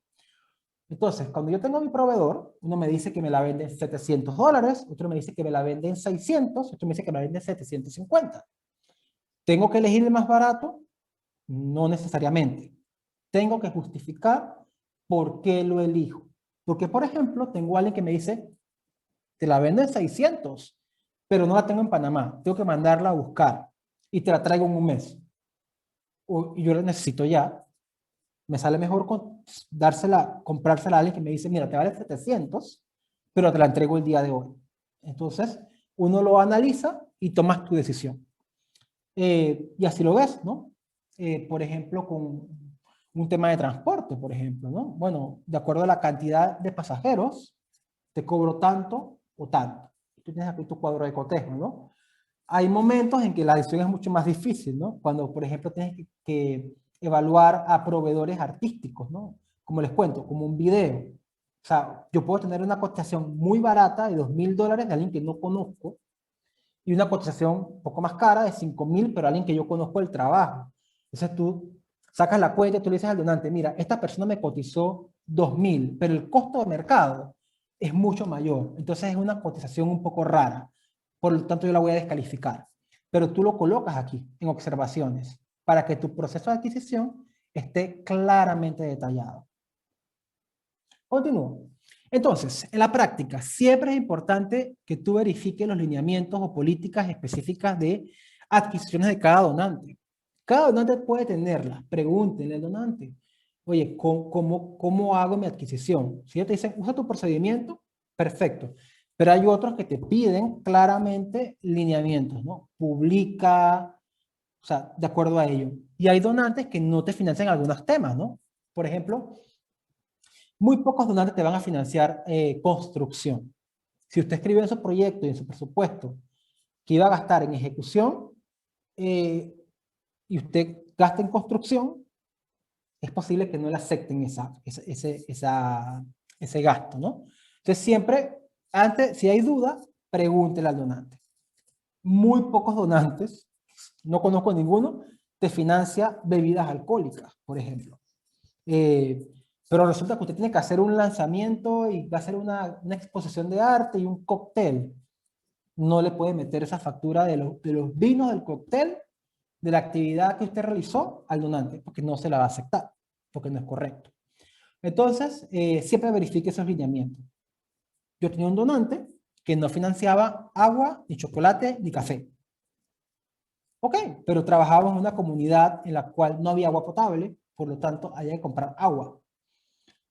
Entonces, cuando yo tengo mi proveedor, uno me dice que me la vende en $700, otro me dice que me la vende en 600, otro me dice que me la vende en 750. ¿Tengo que elegir el más barato? No necesariamente. Tengo que justificar por qué lo elijo. Porque, por ejemplo, tengo a alguien que me dice, te la vendo en 600, pero no la tengo en Panamá. Tengo que mandarla a buscar y te la traigo en un mes. Y yo la necesito ya. Me sale mejor comprársela a alguien que me dice, mira, te vale 700, pero te la entrego el día de hoy. Entonces, uno lo analiza y tomas tu decisión. Y así lo ves, ¿no? Por ejemplo, con un tema de transporte, por ejemplo, ¿no? Bueno, de acuerdo a la cantidad de pasajeros, te cobro tanto o tanto. Tú tienes aquí tu cuadro de cotejo, ¿no? Hay momentos en que la decisión es mucho más difícil, ¿no? Cuando, por ejemplo, tienes que evaluar a proveedores artísticos, ¿no? Como les cuento, como un video. O sea, yo puedo tener una cotización muy barata de $2,000 de alguien que no conozco y una cotización un poco más cara de 5,000, pero alguien que yo conozco el trabajo. Entonces tú sacas la cuenta y tú le dices al donante, mira, esta persona me cotizó 2,000, pero el costo de mercado es mucho mayor. Entonces es una cotización un poco rara. Por lo tanto, yo la voy a descalificar. Pero tú lo colocas aquí, en observaciones, para que tu proceso de adquisición esté claramente detallado. Continúo. Entonces, en la práctica, siempre es importante que tú verifiques los lineamientos o políticas específicas de adquisiciones de cada donante. Cada donante puede tenerlas. Pregúntenle al donante, oye, ¿cómo hago mi adquisición? Si ellos te dicen, usa tu procedimiento, perfecto. Pero hay otros que te piden claramente lineamientos, ¿no? Publica, o sea, de acuerdo a ello. Y hay donantes que no te financian algunos temas, ¿no? Por ejemplo, muy pocos donantes te van a financiar construcción. Si usted escribió en su proyecto y en su presupuesto que iba a gastar en ejecución y usted gasta en construcción, es posible que no le acepten ese gasto, ¿no? Entonces siempre, si hay duda, pregúntele al donante. Muy pocos donantes, no conozco ninguno, te financia bebidas alcohólicas, por ejemplo. pero resulta que usted tiene que hacer un lanzamiento y va a hacer una exposición de arte y un cóctel. No le puede meter esa factura de los vinos del cóctel, de la actividad que usted realizó al donante, porque no se la va a aceptar, porque no es correcto. Entonces, siempre verifique esos lineamientos. Yo tenía un donante que no financiaba agua, ni chocolate, ni café. Ok, pero trabajábamos en una comunidad en la cual no había agua potable, por lo tanto, había que comprar agua.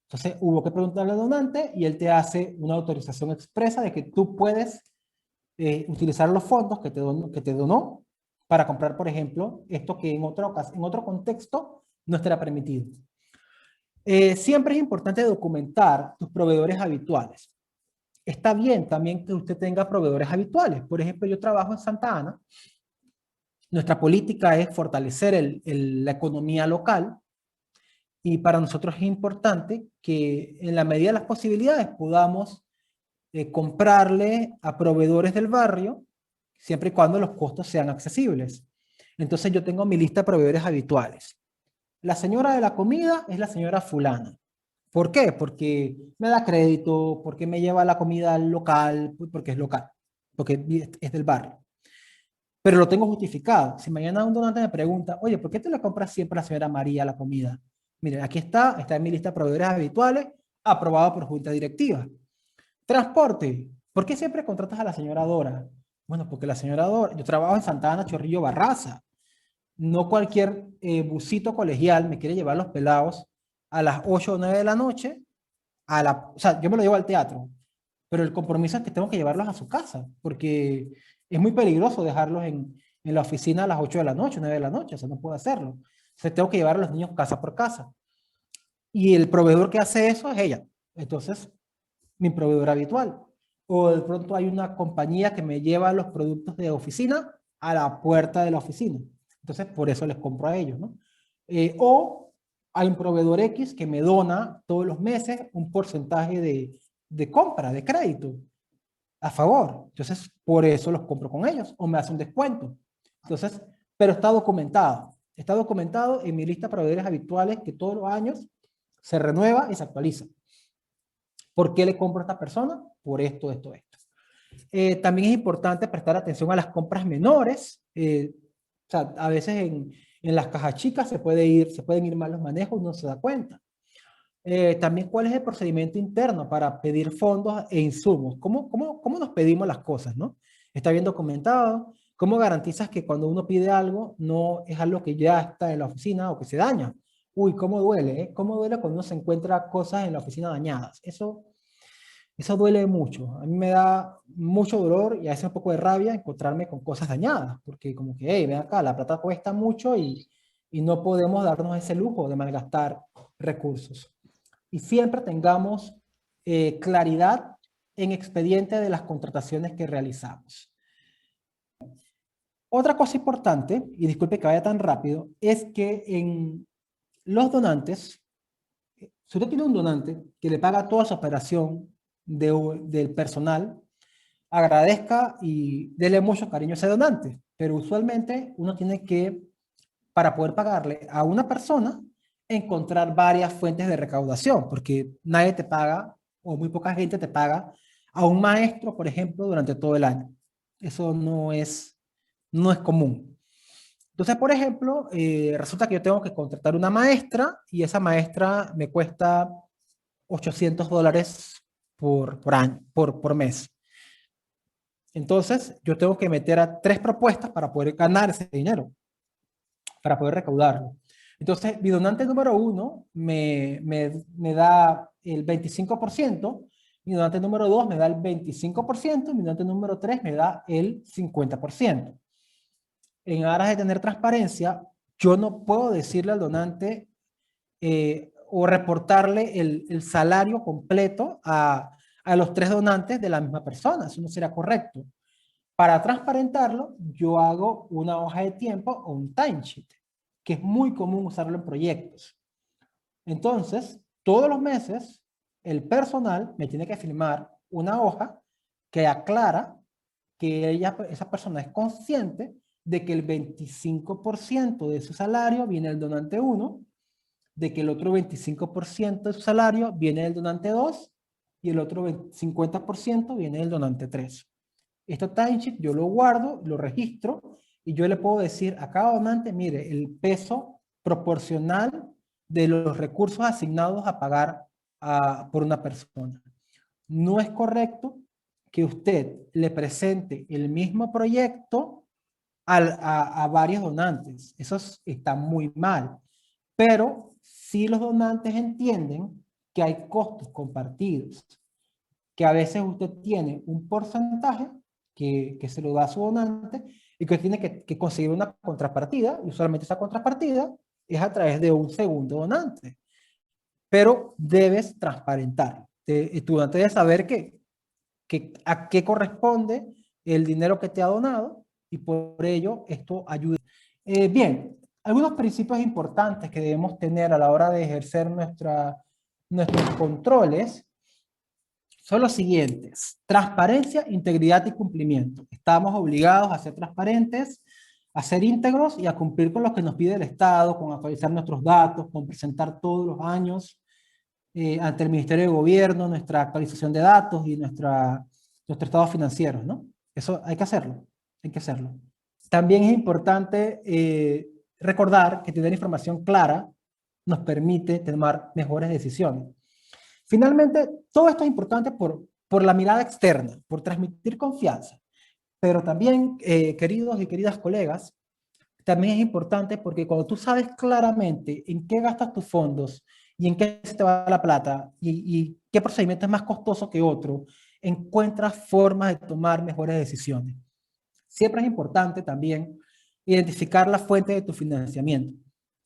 Entonces, hubo que preguntarle al donante y él te hace una autorización expresa de que tú puedes utilizar los fondos que te donó para comprar, por ejemplo, esto que en otro contexto no estará permitido. Siempre es importante documentar tus proveedores habituales. Está bien también que usted tenga proveedores habituales. Por ejemplo, yo trabajo en Santa Ana. Nuestra política es fortalecer la economía local y para nosotros es importante que en la medida de las posibilidades podamos comprarle a proveedores del barrio siempre y cuando los costos sean accesibles. Entonces yo tengo mi lista de proveedores habituales. La señora de la comida es la señora fulana. ¿Por qué? Porque me da crédito, porque me lleva la comida al local, porque es local, porque es del barrio. Pero lo tengo justificado. Si mañana un donante me pregunta, oye, ¿por qué te la compras siempre a la señora María la comida? Mire, aquí está en mi lista de proveedores habituales, aprobado por junta directiva. Transporte. ¿Por qué siempre contratas a la señora Dora? Bueno, porque la señora Dora, yo trabajo en Santa Ana, Chorrillo, Barraza. No cualquier busito colegial me quiere llevar los pelados a las 8 o 9 de la noche, o sea, yo me lo llevo al teatro, pero el compromiso es que tengo que llevarlos a su casa, porque es muy peligroso dejarlos en la oficina a las 8 de la noche, 9 de la noche, o sea, no puedo hacerlo. Entonces tengo que llevar a los niños casa por casa. Y el proveedor que hace eso es ella. Entonces, mi proveedor habitual. O de pronto hay una compañía que me lleva los productos de oficina a la puerta de la oficina. Entonces, por eso les compro a ellos, ¿no? O hay un proveedor X que me dona todos los meses un porcentaje de compra, de crédito, a favor. Entonces, por eso los compro con ellos o me hace un descuento. Entonces, pero está documentado. Está documentado en mi lista de proveedores habituales que todos los años se renueva y se actualiza. ¿Por qué le compro a esta persona? Por esto, esto, esto. También es importante prestar atención a las compras menores. O sea, a veces en las cajas chicas se pueden ir mal los manejos, no se da cuenta. También cuál es el procedimiento interno para pedir fondos e insumos. ¿Cómo nos pedimos las cosas, no? Está bien documentado. ¿Cómo garantizas que cuando uno pide algo no es algo que ya está en la oficina o que se daña? Uy, cómo duele, ¿eh? ¿Cómo duele cuando uno se encuentra cosas en la oficina dañadas? Eso duele mucho. A mí me da mucho dolor y a veces un poco de rabia encontrarme con cosas dañadas, porque como que, hey, ven acá, la plata cuesta mucho y no podemos darnos ese lujo de malgastar recursos. Y siempre tengamos claridad en expediente de las contrataciones que realizamos. Otra cosa importante, y disculpe que vaya tan rápido, es que en los donantes, si usted tiene un donante que le paga toda su operación del personal, agradezca y dele mucho cariño a ese donante. Pero usualmente uno tiene que, para poder pagarle a una persona, encontrar varias fuentes de recaudación, porque nadie te paga, o muy poca gente te paga, a un maestro, por ejemplo, durante todo el año. Eso no es común. Entonces, por ejemplo, resulta que yo tengo que contratar una maestra y esa maestra me cuesta $800 por año, por mes. Entonces, yo tengo que meter a 3 propuestas para poder ganar ese dinero, para poder recaudarlo. Entonces, mi donante número 1 me da el 25%, mi donante número 2 me da el 25%, mi donante número 3 me da el 50%. En aras de tener transparencia, yo no puedo decirle al donante o reportarle el salario completo a los 3 donantes de la misma persona. Eso no será correcto. Para transparentarlo, yo hago una hoja de tiempo o un timesheet, que es muy común usarlo en proyectos. Entonces, todos los meses, el personal me tiene que firmar una hoja que aclara que esa persona es consciente de que el 25% de su salario viene del donante 1, de que el otro 25% de su salario viene del donante 2 y el otro 50% viene del donante 3. Este timesheet yo lo guardo, lo registro y yo le puedo decir a cada donante, mire, el peso proporcional de los recursos asignados a pagar por una persona. No es correcto que usted le presente el mismo proyecto a varios donantes. Eso está muy mal. Pero si los donantes entienden que hay costos compartidos, que a veces usted tiene un porcentaje que se lo da a su donante y que tiene que conseguir una contrapartida, y usualmente esa contrapartida es a través de un segundo donante. Pero debes transparentar. Tu donante debe saber a qué corresponde el dinero que te ha donado y por ello esto ayuda. Bien, algunos principios importantes que debemos tener a la hora de ejercer nuestros controles son los siguientes: transparencia, integridad y cumplimiento. Estamos obligados a ser transparentes, a ser íntegros y a cumplir con lo que nos pide el Estado, con actualizar nuestros datos, con presentar todos los años ante el Ministerio de Gobierno nuestra actualización de datos y nuestros estados financieros, ¿no? Eso hay que hacerlo, hay que hacerlo. También es importante recordar que tener información clara nos permite tomar mejores decisiones. Finalmente, todo esto es importante por la mirada externa, por transmitir confianza. Pero también, queridos y queridas colegas, también es importante porque cuando tú sabes claramente en qué gastas tus fondos y en qué se te va la plata y qué procedimiento es más costoso que otro, encuentras formas de tomar mejores decisiones. Siempre es importante también identificar la fuente de tu financiamiento.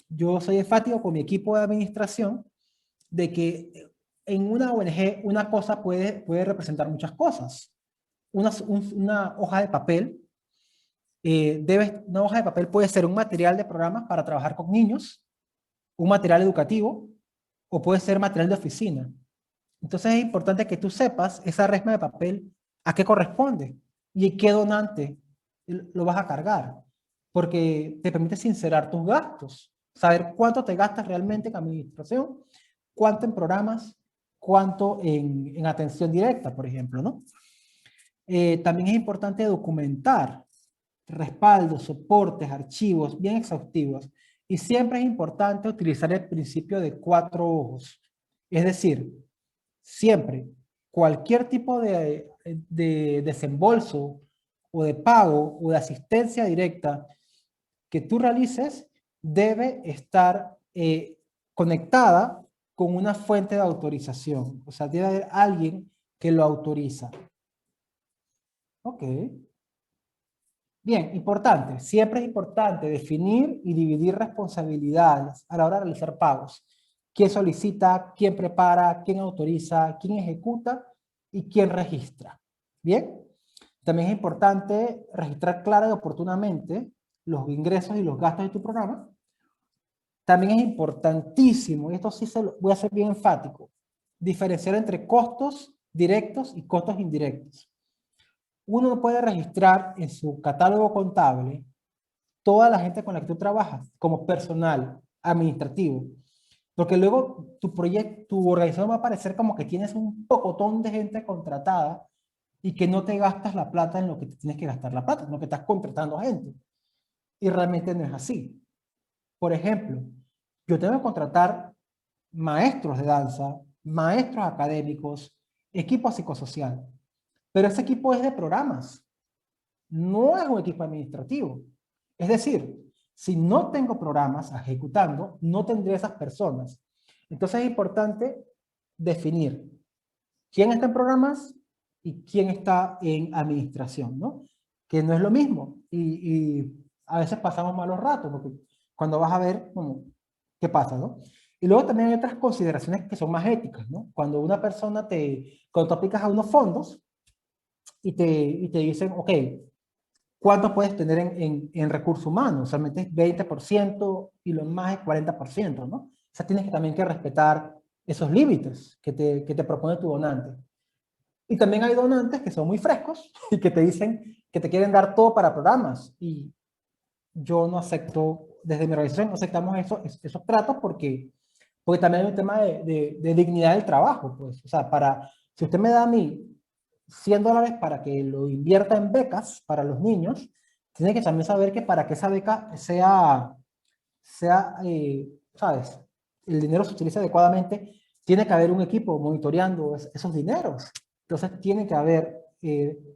Yo soy enfático con mi equipo de administración de que en una ONG una cosa puede representar muchas cosas. Una hoja de papel una hoja de papel puede ser un material de programas para trabajar con niños, un material educativo o puede ser material de oficina. Entonces es importante que tú sepas esa resma de papel a qué corresponde y qué donante lo vas a cargar, porque te permite sincerar tus gastos, saber cuánto te gastas realmente en administración, cuánto en programas, cuánto en atención directa, por ejemplo, ¿no? También es importante documentar respaldos, soportes, archivos bien exhaustivos. Y siempre es importante utilizar el principio de 4 ojos. Es decir, siempre, cualquier tipo de desembolso o de pago o de asistencia directa que tú realices debe estar conectada con una fuente de autorización. O sea, debe haber alguien que lo autoriza. Ok. Bien, importante. Siempre es importante definir y dividir responsabilidades a la hora de realizar pagos. ¿Quién solicita, quién prepara, quién autoriza, quién ejecuta y quién registra? Bien. También es importante registrar clara y oportunamente los ingresos y los gastos de tu programa. También es importantísimo, y esto sí voy a ser bien enfático, diferenciar entre costos directos y costos indirectos. Uno no puede registrar en su catálogo contable toda la gente con la que tú trabajas como personal administrativo, porque luego tu organización va a parecer como que tienes un pocotón de gente contratada y que no te gastas la plata en lo que te tienes que gastar la plata, en lo que estás contratando gente. Y realmente no es así. Por ejemplo, yo tengo que contratar maestros de danza, maestros académicos, equipo psicosocial, pero ese equipo es de programas, no es un equipo administrativo. Es decir, si no tengo programas ejecutando, no tendré esas personas. Entonces es importante definir quién está en programas y quién está en administración, ¿no? Que no es lo mismo. Y a veces pasamos malos ratos, porque cuando vas a ver, como, ¿qué pasa, no? Y luego también hay otras consideraciones que son más éticas, ¿no? Cuando una persona cuando tú aplicas a unos fondos y te dicen, ok, ¿cuánto puedes tener en recursos humanos? Solamente es 20% y lo más es 40%, ¿no? O sea, tienes que también que respetar esos límites que te propone tu donante. Y también hay donantes que son muy frescos y que te dicen que te quieren dar todo para programas. Y yo no acepto, desde mi organización no aceptamos esos tratos porque Porque también hay un tema de dignidad del trabajo, pues. O sea, si usted me da a mí $100 para que lo invierta en becas para los niños, tiene que también saber que para que esa beca ¿sabes? El dinero se utilice adecuadamente, tiene que haber un equipo monitoreando esos dineros. Entonces, tiene que haber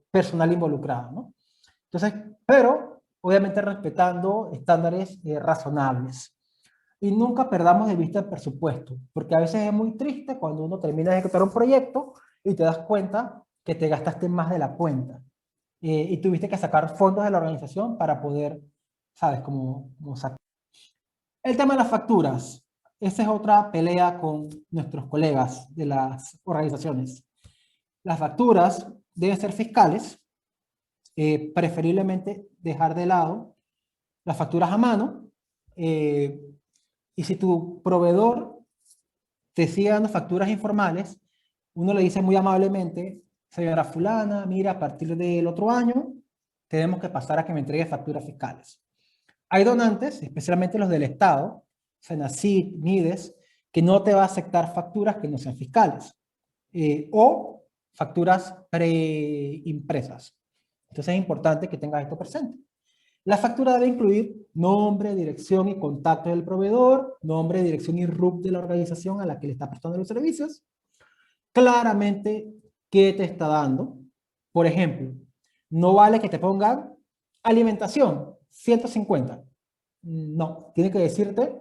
personal involucrado, ¿no? Entonces, pero obviamente respetando estándares razonables. Y nunca perdamos de vista el presupuesto, porque a veces es muy triste cuando uno termina de ejecutar un proyecto y te das cuenta que te gastaste más de la cuenta y tuviste que sacar fondos de la organización para poder, ¿sabes? Como sacar. El tema de las facturas. Esa es otra pelea con nuestros colegas de las organizaciones. Las facturas deben ser fiscales, preferiblemente dejar de lado las facturas a mano, y si tu proveedor te sigue dando facturas informales, uno le dice muy amablemente, señora fulana, mira, a partir del otro año tenemos que pasar a que me entregue facturas fiscales. Hay donantes, especialmente los del Estado, Senacid, Mides, que no te va a aceptar facturas que no sean fiscales o facturas preimpresas. Entonces es importante que tengas esto presente. La factura debe incluir nombre, dirección y contacto del proveedor, nombre, dirección y RUC de la organización a la que le está prestando los servicios, claramente qué te está dando. Por ejemplo, no vale que te pongan alimentación, 150. No, tiene que decirte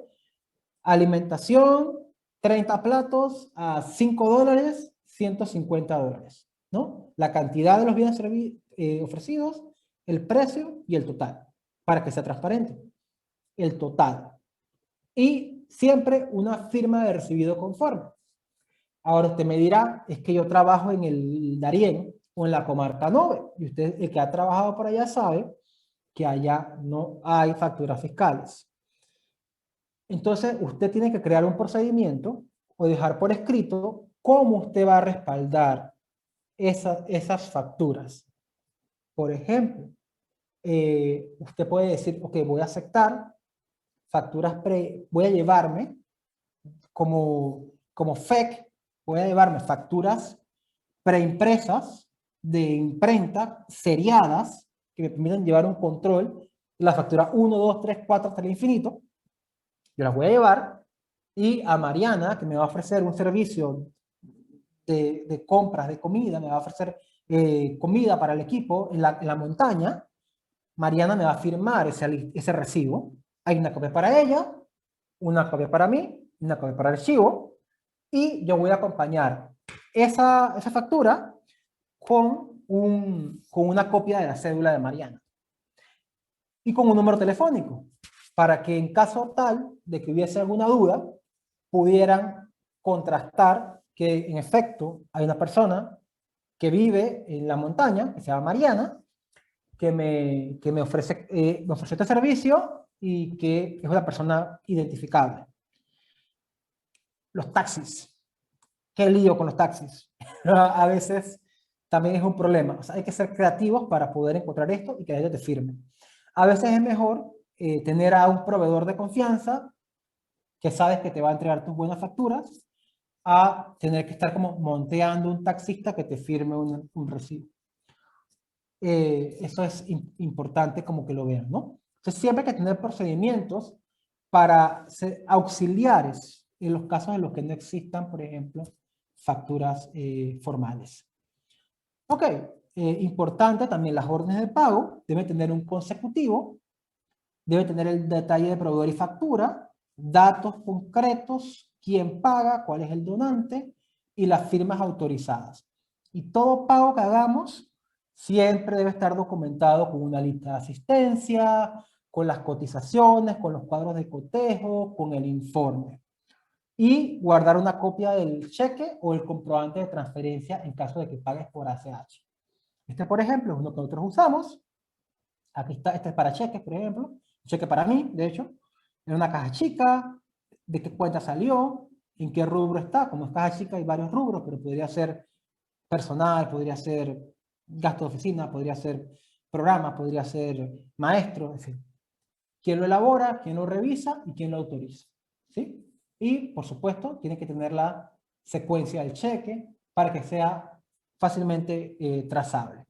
alimentación, 30 platos a $5, $150, ¿no? La cantidad de los bienes ofrecidos, el precio y el total, para que sea transparente. El total. Y siempre una firma de recibido conforme. Ahora usted me dirá, es que yo trabajo en el Darién o en la comarca 9, y usted, el que ha trabajado por allá, sabe que allá no hay facturas fiscales. Entonces, usted tiene que crear un procedimiento o dejar por escrito cómo usted va a respaldar esas facturas. Por ejemplo, usted puede decir, ok, voy a aceptar facturas voy a llevarme como FEC, voy a llevarme facturas preimpresas de imprenta, seriadas, que me permitan llevar un control de la factura 1, 2, 3, 4 hasta el infinito. Yo las voy a llevar y a Mariana, que me va a ofrecer un servicio de compras de comida, me va a ofrecer comida para el equipo en la montaña, Mariana me va a firmar ese recibo. Hay una copia para ella, una copia para mí, una copia para el archivo, y yo voy a acompañar esa factura con una copia de la cédula de Mariana y con un número telefónico, para que en caso tal de que hubiese alguna duda, pudieran contrastar que en efecto hay una persona que vive en la montaña, que se llama Mariana, que me ofrece este servicio y que es una persona identificable. Los taxis. Qué lío con los taxis. A veces también es un problema. O sea, hay que ser creativos para poder encontrar esto y que ellos te firmen. A veces es mejor tener a un proveedor de confianza que sabes que te va a entregar tus buenas facturas, a tener que estar como monteando un taxista que te firme un recibo. Eso es importante como que lo vean, ¿no? Entonces siempre hay que tener procedimientos para ser auxiliares en los casos en los que no existan, por ejemplo, facturas formales. Ok, importante también las órdenes de pago, deben tener un consecutivo, debe tener el detalle de proveedor y factura, datos concretos, quién paga, cuál es el donante y las firmas autorizadas. Y todo pago que hagamos siempre debe estar documentado con una lista de asistencia, con las cotizaciones, con los cuadros de cotejo, con el informe. Y guardar una copia del cheque o el comprobante de transferencia en caso de que pagues por ACH. Este, por ejemplo, es uno que nosotros usamos. Aquí está, este es para cheques, por ejemplo. Cheque para mí, de hecho. En una caja chica, de qué cuenta salió, en qué rubro está. Como es caja chica hay varios rubros, pero podría ser personal, podría ser gasto de oficina, podría ser programa, podría ser maestro, en fin. ¿Quién lo elabora? ¿Quién lo revisa? ¿Y quién lo autoriza? ¿Sí? Y, por supuesto, tiene que tener la secuencia del cheque para que sea fácilmente trazable.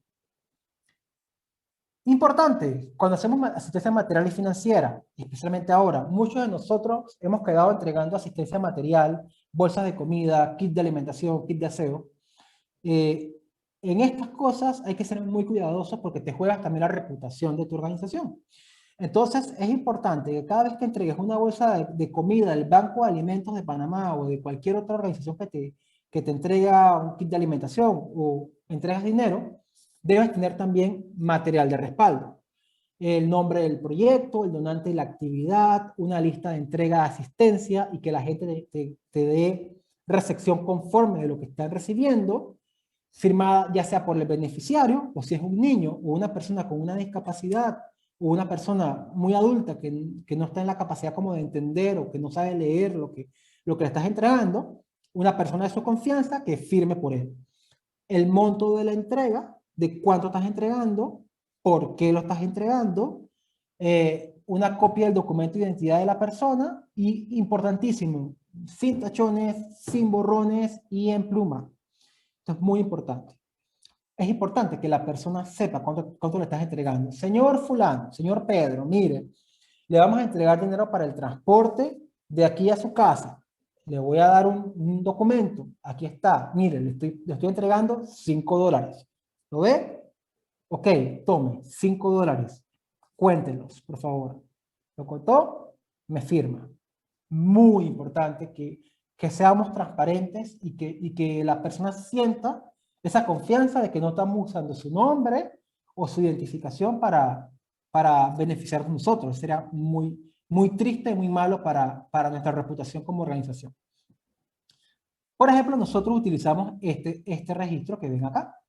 Importante, cuando hacemos asistencia material y financiera, especialmente ahora, muchos de nosotros hemos quedado entregando asistencia material, bolsas de comida, kit de alimentación, kit de aseo. En estas cosas hay que ser muy cuidadosos porque te juegas también la reputación de tu organización. Entonces, es importante que cada vez que entregues una bolsa de comida del Banco de Alimentos de Panamá o de cualquier otra organización que te entrega un kit de alimentación o entregas dinero, debes tener también material de respaldo. El nombre del proyecto, el donante de la actividad, una lista de entrega de asistencia y que la gente te dé recepción conforme de lo que están recibiendo, firmada ya sea por el beneficiario o si es un niño o una persona con una discapacidad o una persona muy adulta que no está en la capacidad como de entender o que no sabe leer lo que le estás entregando, una persona de su confianza que firme por él. El monto de la entrega, de cuánto estás entregando, por qué lo estás entregando, una copia del documento de identidad de la persona y, importantísimo, sin tachones, sin borrones y en pluma. Esto es muy importante. Es importante que la persona sepa cuánto le estás entregando. Señor fulano, señor Pedro, mire, le vamos a entregar dinero para el transporte de aquí a su casa. Le voy a dar un documento. Aquí está. Mire, le estoy entregando $5. ¿Lo ve? Ok, tome, $5. Cuéntelos, por favor. ¿Lo contó? Me firma. Muy importante que seamos transparentes y que la persona sienta esa confianza de que no estamos usando su nombre o su identificación para beneficiarnos nosotros. Sería muy triste y muy malo para nuestra reputación como organización. Por ejemplo, nosotros utilizamos este registro que ven acá.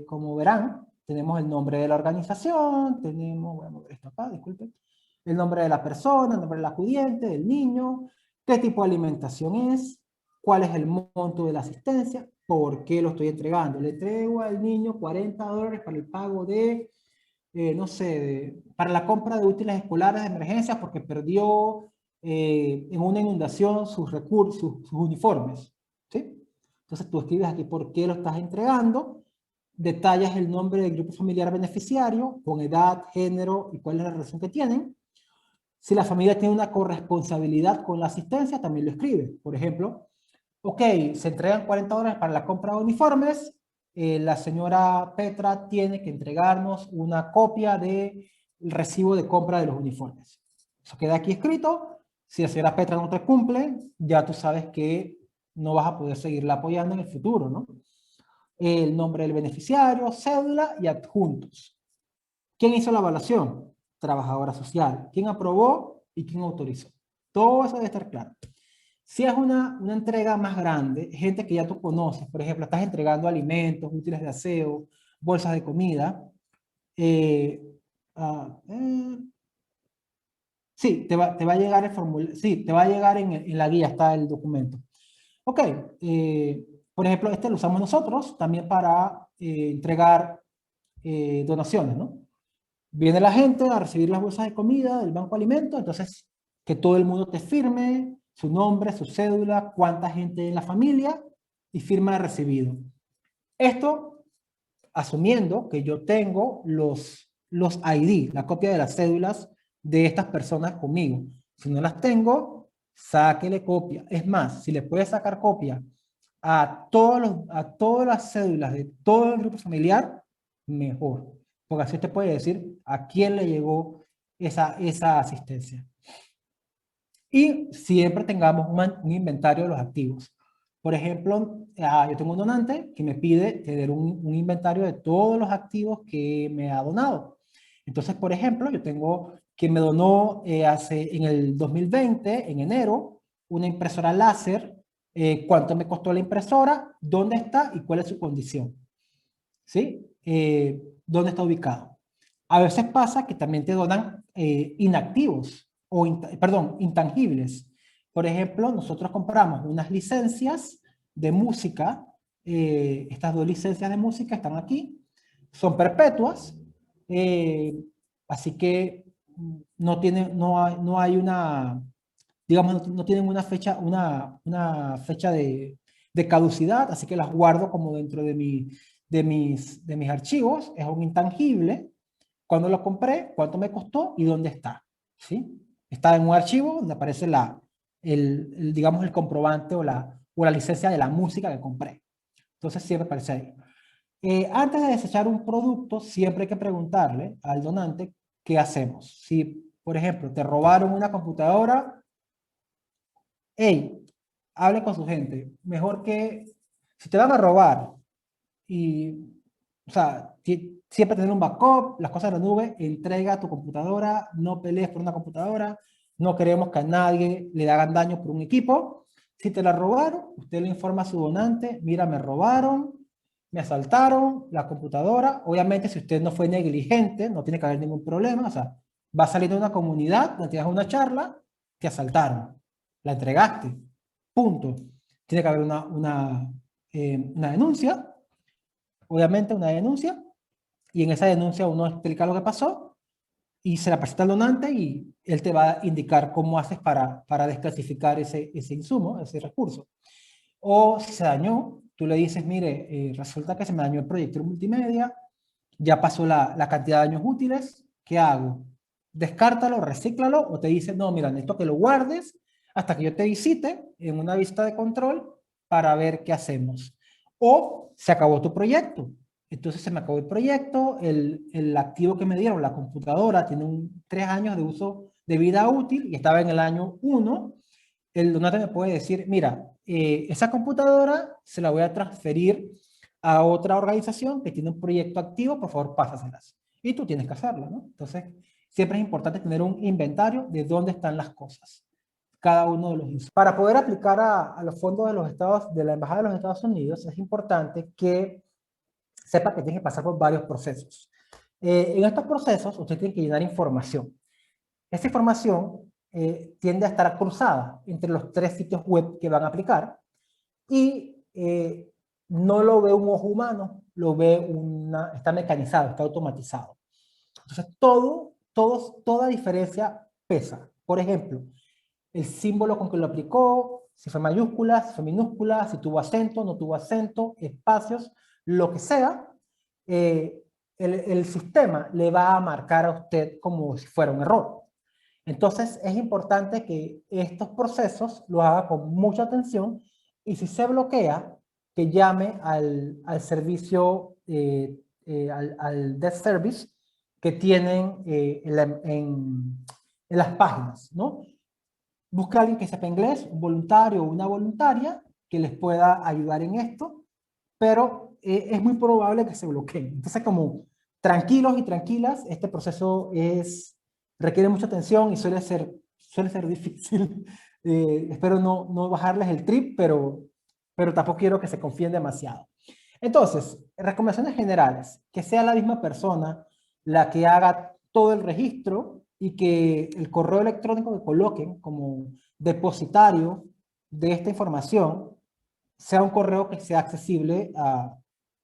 Como verán, tenemos el nombre de la organización, voy a mover esto acá, disculpen, el nombre de la persona, el nombre del acudiente, del niño, qué tipo de alimentación es, cuál es el monto de la asistencia, por qué lo estoy entregando. Le entrego al niño $40 para el pago de, no sé, para la compra de útiles escolares de emergencia porque perdió en una inundación sus recursos, sus uniformes. ¿Sí? Entonces tú escribes aquí por qué lo estás entregando, detallas el nombre del grupo familiar beneficiario, con edad, género y cuál es la relación que tienen. Si la familia tiene una corresponsabilidad con la asistencia, también lo escribe. Por ejemplo, ok, se entregan $40 para la compra de uniformes, la señora Petra tiene que entregarnos una copia del recibo de compra de los uniformes. Eso queda aquí escrito. Si la señora Petra no te cumple, ya tú sabes que no vas a poder seguirla apoyando en el futuro, ¿no? El nombre del beneficiario, cédula y adjuntos. ¿Quién hizo la evaluación? Trabajadora social. ¿Quién aprobó y quién autorizó? Todo eso debe estar claro. Si es una entrega más grande, gente que ya tú conoces, por ejemplo, estás entregando alimentos, útiles de aseo, bolsas de comida, eh, ah, eh, sí, te va a llegar el formulario, sí, te va a llegar en la guía, está el documento. Ok, por ejemplo, este lo usamos nosotros también para entregar donaciones, ¿no? Viene la gente a recibir las bolsas de comida del Banco de Alimentos, entonces que todo el mundo te firme, su nombre, su cédula, cuánta gente en la familia y firma de recibido. Esto asumiendo que yo tengo los ID, la copia de las cédulas de estas personas conmigo. Si no las tengo, sáquele copia. Es más, si le puedes sacar copia a todas las cédulas de todo el grupo familiar, mejor. Porque así te puede decir a quién le llegó esa asistencia. Y siempre tengamos un inventario de los activos. Por ejemplo, yo tengo un donante que me pide tener un inventario de todos los activos que me ha donado. Entonces, por ejemplo, yo tengo que me donó en el 2020, en enero, una impresora láser. ¿Cuánto me costó la impresora? ¿Dónde está? ¿Y cuál es su condición? ¿Sí? ¿Dónde está ubicado? A veces pasa que también te donan inactivos, perdón, intangibles. Por ejemplo, nosotros compramos unas licencias de música, estas dos licencias de música están aquí, son perpetuas, eh, así que no hay digamos, no tienen una fecha de caducidad, así que las guardo como dentro de mis archivos. Es un intangible. Cuándo lo compré, cuánto me costó y dónde está. ¿Sí? Está en un archivo donde aparece digamos, el comprobante o la licencia de la música que compré. Entonces siempre aparece ahí. Antes de desechar un producto, siempre hay que preguntarle al donante qué hacemos. Si, por ejemplo, te robaron una computadora, hey, hable con su gente. Mejor que si te van a robar y, o sea, siempre tener un backup, las cosas en la nube, entrega tu computadora, no pelees por una computadora, no queremos que a nadie le hagan daño por un equipo. Si te la robaron, usted le informa a su donante, mira, me robaron, me asaltaron la computadora. Obviamente, si usted no fue negligente, no tiene que haber ningún problema, o sea, va a salir de una comunidad, donde tienes una charla, te asaltaron, la entregaste, punto. Tiene que haber una denuncia, obviamente una denuncia, y en esa denuncia uno explica lo que pasó y se la presenta al donante y él te va a indicar cómo haces para desclasificar ese insumo, ese recurso. O si se dañó, tú le dices, mire, resulta que se me dañó el proyector multimedia, ya pasó la cantidad de años útiles, ¿qué hago? Descártalo, recíclalo, o te dice, no, mira, necesito que lo guardes hasta que yo te visite en una vista de control para ver qué hacemos. O se acabó tu proyecto. Entonces se me acabó el proyecto, el activo que me dieron, la computadora, tiene 3 años de uso de vida útil y estaba en el año 1. El donante me puede decir, mira, esa computadora se la voy a transferir a otra organización que tiene un proyecto activo, por favor, pásaselas. Y tú tienes que hacerlo, ¿no? Entonces, siempre es importante tener un inventario de dónde están las cosas, cada uno de los insumos. Para poder aplicar a los fondos de los Estados, de la Embajada de los Estados Unidos, es importante que sepa que tiene que pasar por varios procesos. En estos procesos, usted tiene que llenar información. Esta información tiende a estar cruzada entre los 3 sitios web que van a aplicar y no lo ve un ojo humano, lo ve está mecanizado, está automatizado. Entonces, toda diferencia pesa. Por ejemplo, el símbolo con que lo aplicó, si fue mayúscula, si fue minúscula, si tuvo acento, no tuvo acento, espacios, lo que sea, el sistema le va a marcar a usted como si fuera un error. Entonces, es importante que estos procesos los haga con mucha atención y si se bloquea, que llame al servicio, al desk service que tienen en las páginas, ¿no? Busca a alguien que sepa inglés, un voluntario o una voluntaria que les pueda ayudar en esto, pero es muy probable que se bloqueen. Entonces, como tranquilos y tranquilas, este proceso requiere mucha atención y suele ser difícil. Espero no bajarles el trip, pero tampoco quiero que se confíen demasiado. Entonces, recomendaciones generales, que sea la misma persona la que haga todo el registro y que el correo electrónico que coloquen como depositario de esta información sea un correo que sea accesible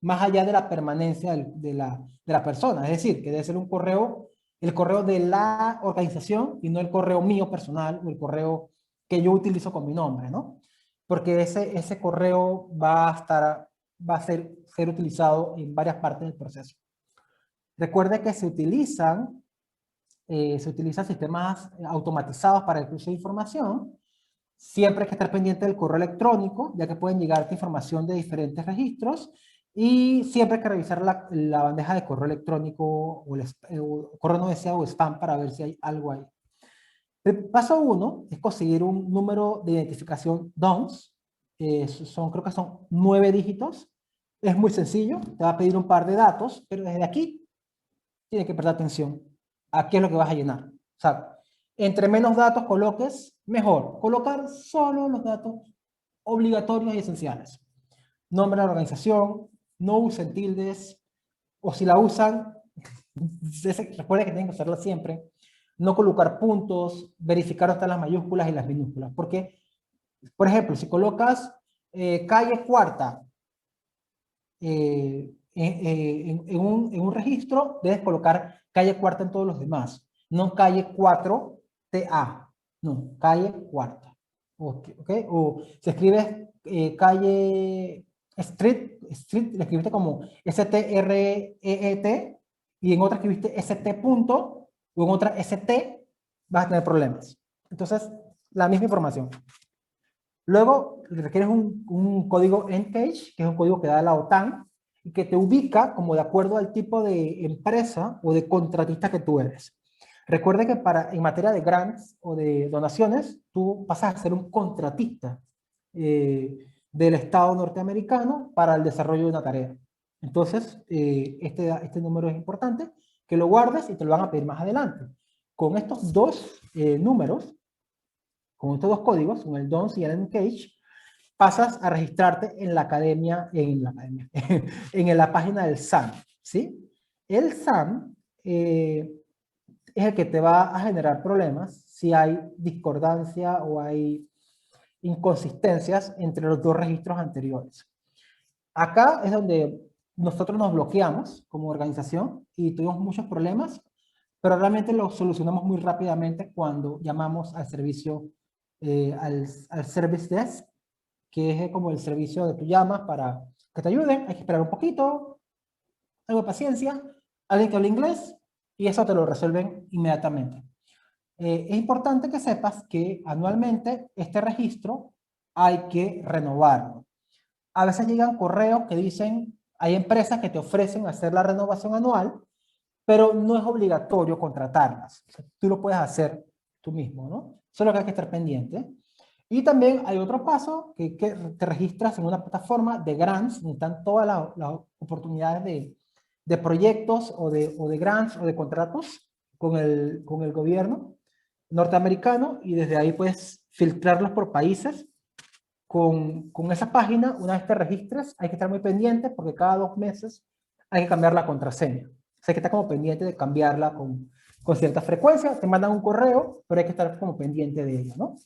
más allá de la permanencia de la persona. Es decir, que debe ser el correo de la organización y no el correo mío personal o el correo que yo utilizo con mi nombre, ¿no? Porque ese correo va a ser utilizado en varias partes del proceso. Recuerde que se utilizan sistemas automatizados para el cruce de información. Siempre hay que estar pendiente del correo electrónico, ya que pueden llegarte información de diferentes registros. Y siempre hay que revisar la bandeja de correo electrónico o correo no deseado o spam para ver si hay algo ahí. El paso 1 es conseguir un número de identificación DONS. Creo que son 9 dígitos. Es muy sencillo. Te va a pedir un par de datos, pero desde aquí tienes que prestar atención a qué es lo que vas a llenar. O sea, entre menos datos coloques, mejor. Colocar solo los datos obligatorios y esenciales. Nombre de la organización, no usen tildes, o si la usan, recuerden que tienen que usarla siempre. No colocar puntos, verificar dónde están las mayúsculas y las minúsculas. Porque, por ejemplo, si colocas calle Cuarta en un registro, debes colocar calle Cuarta en todos los demás, no calle 4TA. No, calle cuarta. Ok. O se escribe calle street, le escribiste como STREET y en otra escribiste ST punto o en otra ST, vas a tener problemas. Entonces, la misma información. Luego, requieres un código Endcage, que es un código que da la OTAN y que te ubica como de acuerdo al tipo de empresa o de contratista que tú eres. Recuerde que en materia de grants o de donaciones, tú pasas a ser un contratista del Estado norteamericano para el desarrollo de una tarea. Entonces, este número es importante, que lo guardes y te lo van a pedir más adelante. Con estos dos números, con estos dos códigos, con el DONS y el Engage, pasas a registrarte en la academia, en la página del SAM, ¿sí? El SAM es el que te va a generar problemas si hay discordancia o hay inconsistencias entre los dos registros anteriores. Acá es donde nosotros nos bloqueamos como organización y tuvimos muchos problemas, pero realmente lo solucionamos muy rápidamente cuando llamamos al servicio, al Service Desk, que es como el servicio de tu llamas para que te ayuden. Hay que esperar un poquito, algo de paciencia, alguien que hable inglés y eso te lo resuelven inmediatamente. Es importante que sepas que anualmente este registro hay que renovarlo. A veces llegan correos que dicen, hay empresas que te ofrecen hacer la renovación anual, pero no es obligatorio contratarlas. O sea, tú lo puedes hacer tú mismo, ¿no? Solo que hay que estar pendiente. Y también hay otro paso, que te registras en una plataforma de grants, donde están todas las oportunidades de proyectos o de grants o de contratos con el gobierno norteamericano, y desde ahí puedes filtrarlos por países. Con esa página, una vez te registres, hay que estar muy pendiente porque cada 2 meses hay que cambiar la contraseña. O sea, hay que estar como pendiente de cambiarla con cierta frecuencia. Te mandan un correo, pero hay que estar como pendiente de ella, ¿no?